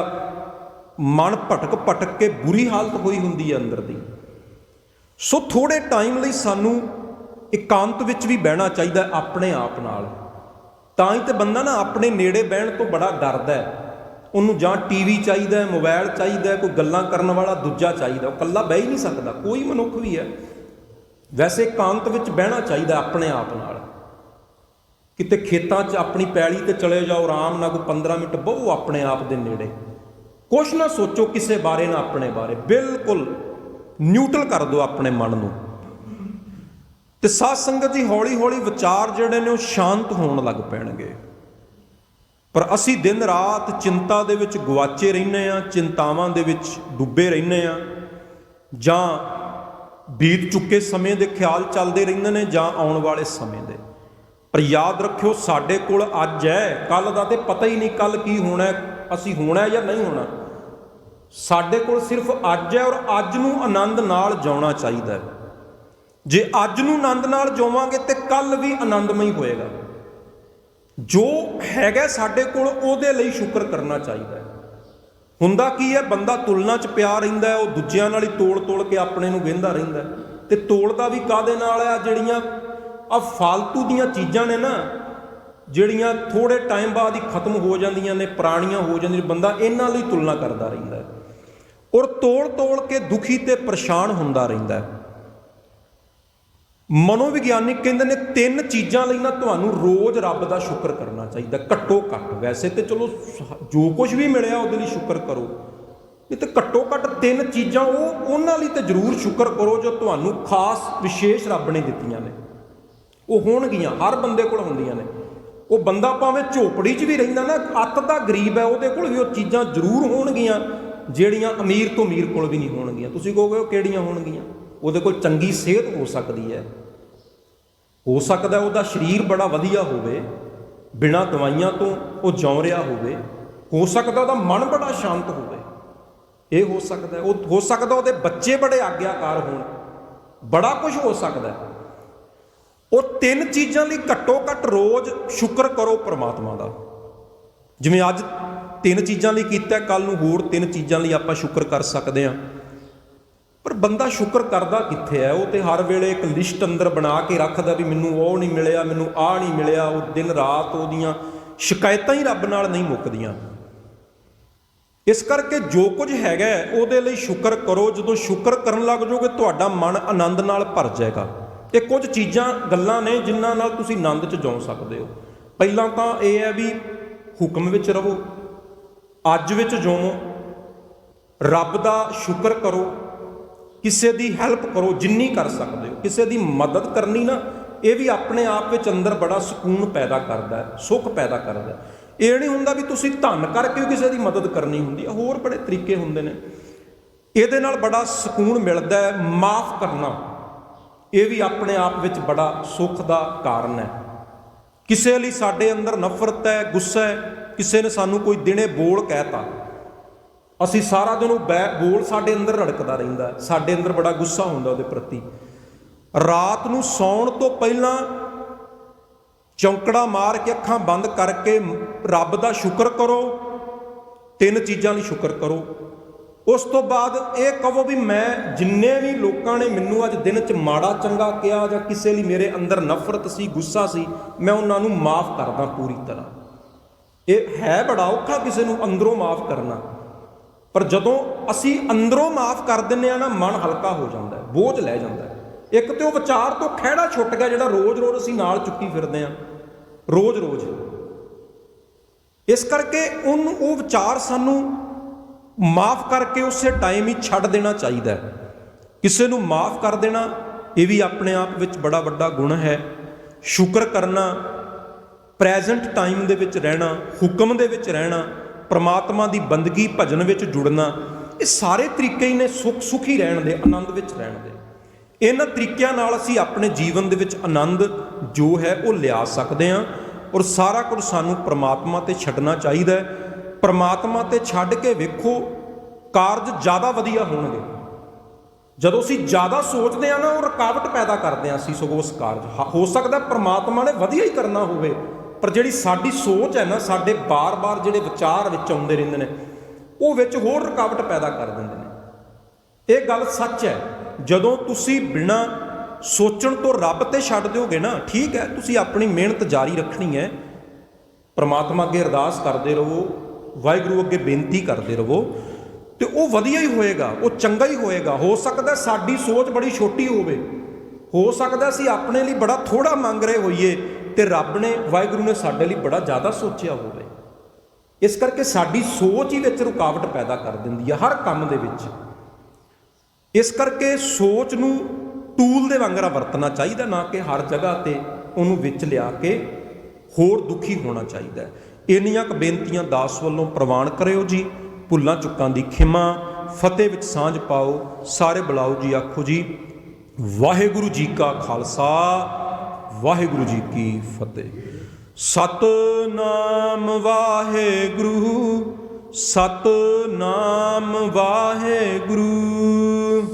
[SPEAKER 1] ਮਨ ਭਟਕ ਕੇ ਬੁਰੀ ਹਾਲਤ ਹੋਈ ਹੁੰਦੀ ਹੈ ਅੰਦਰ ਦੀ। ਸੋ ਥੋੜੇ ਟਾਈਮ ਲਈ ਸਾਨੂੰ ਇਕਾਂਤ ਵਿੱਚ ਵੀ ਬਹਿਣਾ ਚਾਹੀਦਾ ਆਪਣੇ ਆਪ ਨਾਲ। ਤਾਂ ਹੀ ਤੇ ਬੰਦਾ ਨਾ ਆਪਣੇ ਨੇੜੇ ਬਹਿਣ ਤੋਂ ਬੜਾ ਡਰਦਾ ਹੈ। ਉਹਨੂੰ ਜਾਂ ਟੀਵੀ ਚਾਹੀਦਾ, ਮੋਬਾਈਲ ਚਾਹੀਦਾ, ਕੋਈ ਗੱਲਾਂ ਕਰਨ ਵਾਲਾ ਦੂਜਾ ਚਾਹੀਦਾ, ਉਹ ਇਕੱਲਾ ਬਹਿ ਹੀ ਨਹੀਂ ਸਕਦਾ, ਕੋਈ ਮਨੁੱਖ ਵੀ ਹੈ। ਵੈਸੇ ਇਕਾਂਤ ਵਿੱਚ ਬਹਿਣਾ ਚਾਹੀਦਾ ਆਪਣੇ ਆਪ ਨਾਲ। ਕਿਤੇ ਖੇਤਾਂ 'ਚ ਆਪਣੀ ਪੈਲੀ ਤੇ ਚਲੇ ਜਾਓ, ਆਰਾਮ ਨਾਲ ਕੋਈ 15 ਮਿੰਟ ਬਹੋ ਆਪਣੇ ਆਪ ਦੇ ਨੇੜੇ, ਕੁਛ ਨਾ ਸੋਚੋ ਕਿਸੇ ਬਾਰੇ ਨਾ ਆਪਣੇ ਬਾਰੇ, ਬਿਲਕੁਲ ਨਿਊਟਰਲ ਕਰ ਦਿਓ ਆਪਣੇ ਮਨ ਨੂੰ। ਤੇ ਸਾਧ ਸੰਗਤ ਜੀ ਹੌਲੀ ਹੌਲੀ ਵਿਚਾਰ ਜਿਹੜੇ ਨੇ ਉਹ ਸ਼ਾਂਤ ਹੋਣ ਲੱਗ ਪੈਣਗੇ। ਪਰ ਅਸੀਂ ਦਿਨ ਰਾਤ ਚਿੰਤਾ ਦੇ ਵਿੱਚ ਗਵਾਚੇ ਰਹਿੰਦੇ ਹਾਂ, ਚਿੰਤਾਵਾਂ ਦੇ ਵਿੱਚ ਡੁੱਬੇ ਰਹਿੰਦੇ ਹਾਂ, ਜਾਂ ਬੀਤ ਚੁੱਕੇ ਸਮੇਂ ਦੇ ਖਿਆਲ ਚੱਲਦੇ ਰਹਿੰਦੇ ਨੇ ਜਾਂ ਆਉਣ ਵਾਲੇ ਸਮੇਂ ਦੇ। ਪਰ ਯਾਦ ਰੱਖਿਓ, ਸਾਡੇ ਕੋਲ ਅੱਜ ਹੈ, ਕੱਲ੍ਹ ਦਾ ਤੇ ਪਤਾ ਹੀ ਨਹੀਂ ਕੱਲ੍ਹ ਕੀ ਹੋਣਾ, ਅਸੀਂ ਹੋਣਾ ਜਾਂ ਨਹੀਂ ਹੋਣਾ। ਸਾਡੇ ਕੋਲ ਸਿਰਫ ਅੱਜ ਹੈ, ਔਰ ਅੱਜ ਨੂੰ ਆਨੰਦ ਨਾਲ ਜਿਉਣਾ ਚਾਹੀਦਾ ਹੈ। ਜੇ ਅੱਜ ਨੂੰ ਆਨੰਦ ਨਾਲ ਜਿਉਵਾਂਗੇ ਤੇ ਕੱਲ੍ਹ ਵੀ ਆਨੰਦਮਈ ਹੋਏਗਾ। ਜੋ ਹੈਗਾ ਸਾਡੇ ਕੋਲ ਉਹਦੇ ਲਈ ਸ਼ੁਕਰ ਕਰਨਾ ਚਾਹੀਦਾ ਹੈ। ਹੁੰਦਾ ਕੀ ਹੈ, ਬੰਦਾ ਤੁਲਨਾ 'ਚ ਪਿਆ ਰਹਿੰਦਾ ਹੈ, ਉਹ ਦੂਜਿਆਂ ਨਾਲ ਹੀ ਤੋਲ ਕੇ ਆਪਣੇ ਨੂੰ ਵਹਿੰਦਾ ਰਹਿੰਦਾ, ਤੇ ਤੋਲਦਾ ਵੀ ਕਾਹਦੇ ਨਾਲ ਆ? ਜਿਹੜੀਆਂ ਆ ਫਾਲਤੂ ਦੀਆਂ ਚੀਜ਼ਾਂ ਨੇ ਨਾ, ਜਿਹੜੀਆਂ ਥੋੜ੍ਹੇ ਟਾਈਮ ਬਾਅਦ ਹੀ ਖਤਮ ਹੋ ਜਾਂਦੀਆਂ ਨੇ, ਪੁਰਾਣੀਆਂ ਹੋ ਜਾਂਦੀਆਂ, ਬੰਦਾ ਇਹਨਾਂ ਲਈ ਤੁਲਨਾ ਕਰਦਾ ਰਹਿੰਦਾ ਔਰ ਤੋਲ ਕੇ ਦੁਖੀ ਤੇ ਪਰੇਸ਼ਾਨ ਹੁੰਦਾ ਰਹਿੰਦਾ। ਮਨੋਵਿਗਿਆਨਿਕ ਕਹਿੰਦੇ ਨੇ 3 ਚੀਜ਼ਾਂ ਲਈ ਨਾ ਤੁਹਾਨੂੰ ਰੋਜ਼ ਰੱਬ ਦਾ ਸ਼ੁਕਰ ਕਰਨਾ ਚਾਹੀਦਾ, ਘੱਟੋ ਘੱਟ। ਵੈਸੇ ਤੇ ਚਲੋ ਜੋ ਕੁਝ ਵੀ ਮਿਲਿਆ ਉਹਦੇ ਲਈ ਸ਼ੁਕਰ ਕਰੋ, ਨਹੀਂ ਤੇ ਘੱਟੋ ਘੱਟ 3 ਚੀਜ਼ਾਂ ਉਹਨਾਂ ਲਈ ਤੇ ਜ਼ਰੂਰ ਸ਼ੁਕਰ ਕਰੋ ਜੋ ਤੁਹਾਨੂੰ ਖਾਸ ਵਿਸ਼ੇਸ਼ ਰੱਬ ਨੇ ਦਿੱਤੀਆਂ ਨੇ। ਉਹ ਹੋਣਗੀਆਂ, ਹਰ ਬੰਦੇ ਕੋਲ ਹੁੰਦੀਆਂ ਨੇ। ਉਹ ਬੰਦਾ ਭਾਵੇਂ ਝੋਪੜੀ 'ਚ ਵੀ ਰਹਿੰਦਾ ਨਾ, ਅੱਤ ਦਾ ਗਰੀਬ ਹੈ, ਉਹਦੇ ਕੋਲ ਵੀ ਉਹ ਚੀਜ਼ਾਂ ਜ਼ਰੂਰ ਹੋਣਗੀਆਂ ਜਿਹੜੀਆਂ ਅਮੀਰ ਤੋਂ ਅਮੀਰ ਕੋਲ ਵੀ ਨਹੀਂ ਹੋਣਗੀਆਂ। ਤੁਸੀਂ ਕਹੋਗੇ ਉਹ ਕਿਹੜੀਆਂ ਹੋਣਗੀਆਂ? ਉਹਦੇ ਕੋਲ ਚੰਗੀ ਸਿਹਤ ਹੋ ਸਕਦੀ ਹੈ, ਹੋ ਸਕਦਾ ਉਹਦਾ ਸਰੀਰ ਬੜਾ ਵਧੀਆ ਹੋਵੇ, ਬਿਨਾਂ ਦਵਾਈਆਂ ਤੋਂ ਉਹ ਜਿਉਂ ਰਿਹਾ ਹੋਵੇ, ਹੋ ਸਕਦਾ ਉਹਦਾ ਮਨ ਬੜਾ ਸ਼ਾਂਤ ਹੋਵੇ, ਇਹ ਹੋ ਸਕਦਾ। ਉਹ ਹੋ ਸਕਦਾ ਉਹਦੇ ਬੱਚੇ ਬੜੇ ਆਗਿਆਕਾਰ ਹੋਣ, ਬੜਾ ਕੁਝ ਹੋ ਸਕਦਾ। ਉਹ ਤਿੰਨ ਚੀਜ਼ਾਂ ਲਈ ਘੱਟੋ ਘੱਟ ਰੋਜ਼ ਸ਼ੁਕਰ ਕਰੋ ਪ੍ਰਮਾਤਮਾ ਦਾ। ਜਿਵੇਂ ਅੱਜ ਤਿੰਨ ਚੀਜ਼ਾਂ ਲਈ ਕੀਤਾ, ਕੱਲ ਨੂੰ ਹੋਰ ਤਿੰਨ ਚੀਜ਼ਾਂ ਲਈ ਆਪਾਂ ਸ਼ੁਕਰ ਕਰ ਸਕਦੇ ਹਾਂ। ਪਰ ਬੰਦਾ ਸ਼ੁਕਰ ਕਰਦਾ ਕਿੱਥੇ ਹੈ? ਉਹ ਤੇ ਹਰ ਵੇਲੇ ਇੱਕ ਲਿਸਟ ਅੰਦਰ ਬਣਾ ਕੇ ਰੱਖਦਾ ਵੀ ਮੈਨੂੰ ਉਹ ਨਹੀਂ ਮਿਲਿਆ, ਮੈਨੂੰ ਆਹ ਨਹੀਂ ਮਿਲਿਆ। ਉਹ ਦਿਨ ਰਾਤ ਉਹਦੀਆਂ ਸ਼ਿਕਾਇਤਾਂ ਹੀ ਰੱਬ ਨਾਲ ਨਹੀਂ ਮੁੱਕਦੀਆਂ। ਇਸ ਕਰਕੇ ਜੋ ਕੁਝ ਹੈਗਾ ਉਹਦੇ ਲਈ ਸ਼ੁਕਰ ਕਰੋ। ਜਦੋਂ ਸ਼ੁਕਰ ਕਰਨ ਲੱਗ ਜਾਓਗੇ ਤੁਹਾਡਾ ਮਨ ਆਨੰਦ ਨਾਲ ਭਰ ਜਾਏਗਾ। ਇਹ ਕੁਝ ਚੀਜ਼ਾਂ ਗੱਲਾਂ ਨੇ ਜਿਨ੍ਹਾਂ ਨਾਲ ਤੁਸੀਂ ਆਨੰਦ 'ਚ ਜਿਉ ਸਕਦੇ ਹੋ। ਪਹਿਲਾਂ ਤਾਂ ਇਹ ਹੈ ਵੀ ਹੁਕਮ ਵਿੱਚ ਰਹੋ, ਅੱਜ ਵਿੱਚ ਜਿਉਵੋ, ਰੱਬ ਦਾ ਸ਼ੁਕਰ ਕਰੋ, ਕਿਸੇ ਦੀ ਹੈਲਪ ਕਰੋ ਜਿੰਨੀ ਕਰ ਸਕਦੇ ਹੋ। ਕਿਸੇ ਦੀ ਮਦਦ ਕਰਨੀ ਨਾ, ਇਹ ਵੀ ਆਪਣੇ ਆਪ ਵਿੱਚ ਅੰਦਰ ਬੜਾ ਸਕੂਨ ਪੈਦਾ ਕਰਦਾ ਹੈ, ਸੁੱਖ ਪੈਦਾ ਕਰਦਾ ਹੈ। ਇਹ ਨਹੀਂ ਹੁੰਦਾ ਵੀ ਤੁਸੀਂ ਧਨ ਕਰਕੇ ਕਿਸੇ ਦੀ ਮਦਦ ਕਰਨੀ ਹੁੰਦੀ ਹੈ, ਹੋਰ ਬੜੇ ਤਰੀਕੇ ਹੁੰਦੇ ਨੇ। ਇਹਦੇ ਨਾਲ ਬੜਾ ਸਕੂਨ ਮਿਲਦਾ ਹੈ। ਮਾਫ ਕਰਨਾ, ਇਹ ਵੀ ਆਪਣੇ ਆਪ ਵਿੱਚ ਬੜਾ ਸੁੱਖ ਦਾ ਕਾਰਨ ਹੈ। ਕਿਸੇ ਲਈ ਸਾਡੇ ਅੰਦਰ ਨਫ਼ਰਤ ਹੈ, ਗੁੱਸਾ ਹੈ, ਕਿਸੇ ਨੇ ਸਾਨੂੰ ਕੋਈ ਦਿਨੇ ਬੋਲ ਕਹਿਤਾ, ਅਸੀਂ ਸਾਰਾ ਦਿਨ ਉਹ ਬੋਲ ਸਾਡੇ ਅੰਦਰ ਰੜਕਦਾ ਰਹਿੰਦਾ, ਸਾਡੇ ਅੰਦਰ ਬੜਾ ਗੁੱਸਾ ਹੁੰਦਾ ਉਹਦੇ ਪ੍ਰਤੀ। ਰਾਤ ਨੂੰ ਸੌਣ ਤੋਂ ਪਹਿਲਾਂ ਚੌਂਕੜਾ ਮਾਰ ਕੇ ਅੱਖਾਂ ਬੰਦ ਕਰਕੇ ਰੱਬ ਦਾ ਸ਼ੁਕਰ ਕਰੋ। ਤਿੰਨ ਚੀਜ਼ਾਂ ਲਈ ਸ਼ੁਕਰ ਕਰੋ। ਉਸ ਤੋਂ ਬਾਅਦ ਇਹ ਕਹੋ ਵੀ ਮੈਂ ਜਿੰਨੇ ਵੀ ਲੋਕਾਂ ਨੇ ਮੈਨੂੰ ਅੱਜ ਦਿਨ 'ਚ ਮਾੜਾ ਚੰਗਾ ਕਿਹਾ ਜਾਂ ਕਿਸੇ ਲਈ ਮੇਰੇ ਅੰਦਰ ਨਫ਼ਰਤ ਸੀ, ਗੁੱਸਾ ਸੀ, ਮੈਂ ਉਹਨਾਂ ਨੂੰ ਮਾਫ ਕਰਦਾ ਪੂਰੀ ਤਰ੍ਹਾਂ। ਇਹ ਹੈ ਬੜਾ ਔਖਾ ਕਿਸੇ ਨੂੰ ਅੰਦਰੋਂ ਮਾਫ ਕਰਨਾ, ਪਰ ਜਦੋਂ ਅਸੀਂ ਅੰਦਰੋਂ ਮਾਫ ਕਰ ਦਿੰਦੇ ਹਾਂ ਨਾ, ਮਨ ਹਲਕਾ ਹੋ ਜਾਂਦਾ, ਬੋਝ ਲੈ ਜਾਂਦਾ। ਇੱਕ ਤੇ ਉਹ ਵਿਚਾਰ ਤੋਂ ਖਹਿੜਾ ਛੁੱਟ ਗਿਆ ਜਿਹੜਾ ਰੋਜ਼-ਰੋਜ਼ ਅਸੀਂ ਨਾਲ ਚੁੱਕੀ ਫਿਰਦੇ ਹਾਂ, ਰੋਜ਼-ਰੋਜ਼। ਇਸ ਕਰਕੇ ਉਹਨੂੰ ਉਹ ਵਿਚਾਰ ਸਾਨੂੰ ਮਾਫ ਕਰਕੇ ਉਸੇ ਟਾਈਮ ਹੀ ਛੱਡ ਦੇਣਾ ਚਾਹੀਦਾ ਹੈ। ਕਿਸੇ ਨੂੰ ਮਾਫ ਕਰ ਦੇਣਾ ਇਹ ਵੀ ਆਪਣੇ ਆਪ ਵਿੱਚ ਬੜਾ ਵੱਡਾ ਗੁਣ ਹੈ। ਸ਼ੁਕਰ ਕਰਨਾ, ਪ੍ਰੈਜ਼ੈਂਟ ਟਾਈਮ ਦੇ ਵਿੱਚ ਰਹਿਣਾ, ਹੁਕਮ ਦੇ ਵਿੱਚ ਰਹਿਣਾ, ਪ੍ਰਮਾਤਮਾ ਦੀ ਬੰਦਗੀ ਭਜਨ ਵਿੱਚ ਜੁੜਨਾ, ਇਹ ਸਾਰੇ ਤਰੀਕੇ ਹੀ ਨੇ ਸੁਖੀ ਰਹਿਣ ਦੇ, ਆਨੰਦ ਵਿੱਚ ਰਹਿਣ ਦੇ। ਇਹਨਾਂ ਤਰੀਕਿਆਂ ਨਾਲ ਅਸੀਂ ਆਪਣੇ ਜੀਵਨ ਦੇ ਵਿੱਚ ਆਨੰਦ ਜੋ ਹੈ ਉਹ ਲਿਆ ਸਕਦੇ ਹਾਂ। ਔਰ ਸਾਰਾ ਕੁਝ ਸਾਨੂੰ ਪ੍ਰਮਾਤਮਾ 'ਤੇ ਛੱਡਣਾ ਚਾਹੀਦਾ ਹੈ। ਪ੍ਰਮਾਤਮਾ 'ਤੇ ਛੱਡ ਕੇ ਵੇਖੋ, ਕਾਰਜ ਜ਼ਿਆਦਾ ਵਧੀਆ ਹੋਣਗੇ। ਜਦੋਂ ਅਸੀਂ ਜ਼ਿਆਦਾ ਸੋਚਦੇ ਹਾਂ ਨਾ, ਉਹ ਰੁਕਾਵਟ ਪੈਦਾ ਕਰਦੇ ਹਾਂ ਅਸੀਂ ਸਗੋਂ ਉਸ ਕਾਰਜ। ਹੋ ਸਕਦਾ ਪ੍ਰਮਾਤਮਾ ਨੇ ਵਧੀਆ ਹੀ ਕਰਨਾ ਹੋਵੇ, ਪਰ ਜਿਹੜੀ ਸਾਡੀ ਸੋਚ ਹੈ ਨਾ, ਸਾਡੇ ਬਾਰ-ਬਾਰ ਜਿਹੜੇ ਵਿਚਾਰ ਵਿੱਚ ਆਉਂਦੇ ਰਹਿੰਦੇ ਨੇ, ਉਹ ਵਿੱਚ ਹੋਰ ਰੁਕਾਵਟ ਪੈਦਾ ਕਰ ਦਿੰਦੇ ਨੇ। ਇਹ ਗੱਲ ਸੱਚ ਹੈ। ਜਦੋਂ ਤੁਸੀਂ ਬਿਨਾਂ ਸੋਚਣ ਤੋਂ ਰੱਬ 'ਤੇ ਛੱਡ ਦਿਓਗੇ ਨਾ, ਠੀਕ ਹੈ, ਤੁਸੀਂ ਆਪਣੀ ਮਿਹਨਤ ਜਾਰੀ ਰੱਖਣੀ ਹੈ, ਪ੍ਰਮਾਤਮਾ ਅੱਗੇ ਅਰਦਾਸ ਕਰਦੇ ਰਹੋ, ਵਾਹਿਗੁਰੂ ਅੱਗੇ ਬੇਨਤੀ ਕਰਦੇ ਰਹੋ, ਤੇ ਉਹ ਵਧੀਆ ਹੀ ਹੋਏਗਾ, ਉਹ ਚੰਗਾ ਹੀ ਹੋਏਗਾ। ਹੋ ਸਕਦਾ ਸਾਡੀ ਸੋਚ ਬੜੀ ਛੋਟੀ ਹੋਵੇ, ਹੋ ਸਕਦਾ ਅਸੀਂ ਆਪਣੇ ਲਈ ਬੜਾ ਥੋੜ੍ਹਾ ਮੰਗ ਰਹੇ ਹੋਈਏ ਤੇ ਰੱਬ ਨੇ, ਵਾਹਿਗੁਰੂ ਨੇ ਸਾਡੇ ਲਈ ਬੜਾ ਜ਼ਿਆਦਾ ਸੋਚਿਆ ਹੋਵੇ। ਇਸ ਕਰਕੇ ਸਾਡੀ ਸੋਚ ਹੀ ਵਿੱਚ ਰੁਕਾਵਟ ਪੈਦਾ ਕਰ ਦਿੰਦੀ ਹੈ ਹਰ ਕੰਮ ਦੇ ਵਿੱਚ। ਇਸ ਕਰਕੇ ਸੋਚ ਨੂੰ ਟੂਲ ਦੇ ਵਾਂਗਰਾ ਵਰਤਣਾ ਚਾਹੀਦਾ, ਨਾ ਕਿ ਹਰ ਜਗ੍ਹਾ ਤੇ ਉਹਨੂੰ ਵਿੱਚ ਲਿਆ ਕੇ ਹੋਰ ਦੁਖੀ ਹੋਣਾ ਚਾਹੀਦਾ ਹੈ। ਇੰਨੀਆਂ ਕੁ ਬੇਨਤੀਆਂ ਦਾਸ ਵੱਲੋਂ ਪ੍ਰਵਾਨ ਕਰਿਓ ਜੀ। ਭੁੱਲਾਂ ਚੁੱਕਾਂ ਦੀ ਖਿਮਾ, ਫਤਿਹ ਵਿੱਚ ਸਾਂਝ ਪਾਓ। ਸਾਰੇ ਬੁਲਾਓ ਜੀ, ਆਖੋ ਜੀ, ਵਾਹਿਗੁਰੂ ਜੀ ਕਾ ਖਾਲਸਾ, ਵਾਹਿਗੁਰੂ ਜੀ ਕੀ ਫਤਿਹ। ਸਤਿਨਾਮ ਵਾਹਿਗੁਰੂ, ਸਤਿਨਾਮ ਵਾਹਿਗੁਰੂ।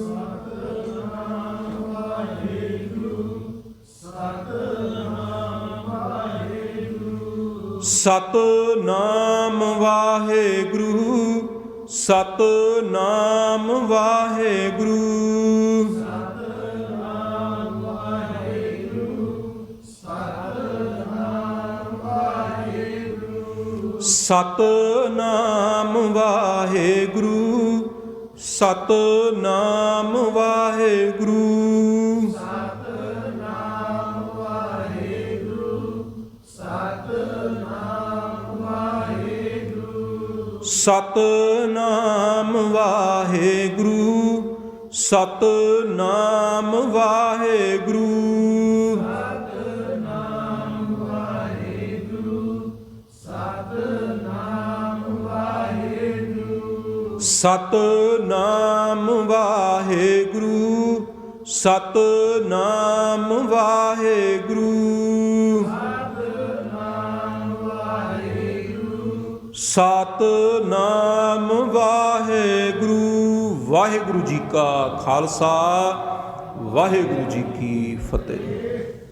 [SPEAKER 1] ਸਤਿਨਾਮ ਵਾਹਿਗੁਰੂ, ਸਤਿਨਾਮ ਵਾਹਿਗੁਰੂ। ਸਤਿਨਾਮ ਵਾਹਿਗੁਰੂ, ਸਤਿਨਾਮ ਵਾਹਿਗੁਰੂ। ਸਤਿਨਾਮ ਵਾਹਿਗੁਰੂ, ਸਤਿਨਾਮ ਵਾਹਿਗੁਰੂ। ਸਤਿਨਾਮ ਵਾਹਿਗੁਰੂ, ਸਤਿਨਾਮ ਵਾਹਿਗੁਰੂ। ਸਤਿਨਾਮ ਵਾਹਿਗੁਰੂ, ਸਤਿਨਾਮ ਵਾਹਿਗੁਰੂ। ਸਤਿਨਾਮ ਵਾਹਿਗੁਰੂ, ਸਤਿਨਾਮ ਵਾਹਿਗੁਰੂ। ਸਤਿਨਾਮ ਵਾਹਿਗੁਰੂ। ਵਾਹਿਗੁਰੂ ਜੀ ਕਾ ਖਾਲਸਾ, ਵਾਹਿਗੁਰੂ ਜੀ ਕੀ ਫਤਿਹ।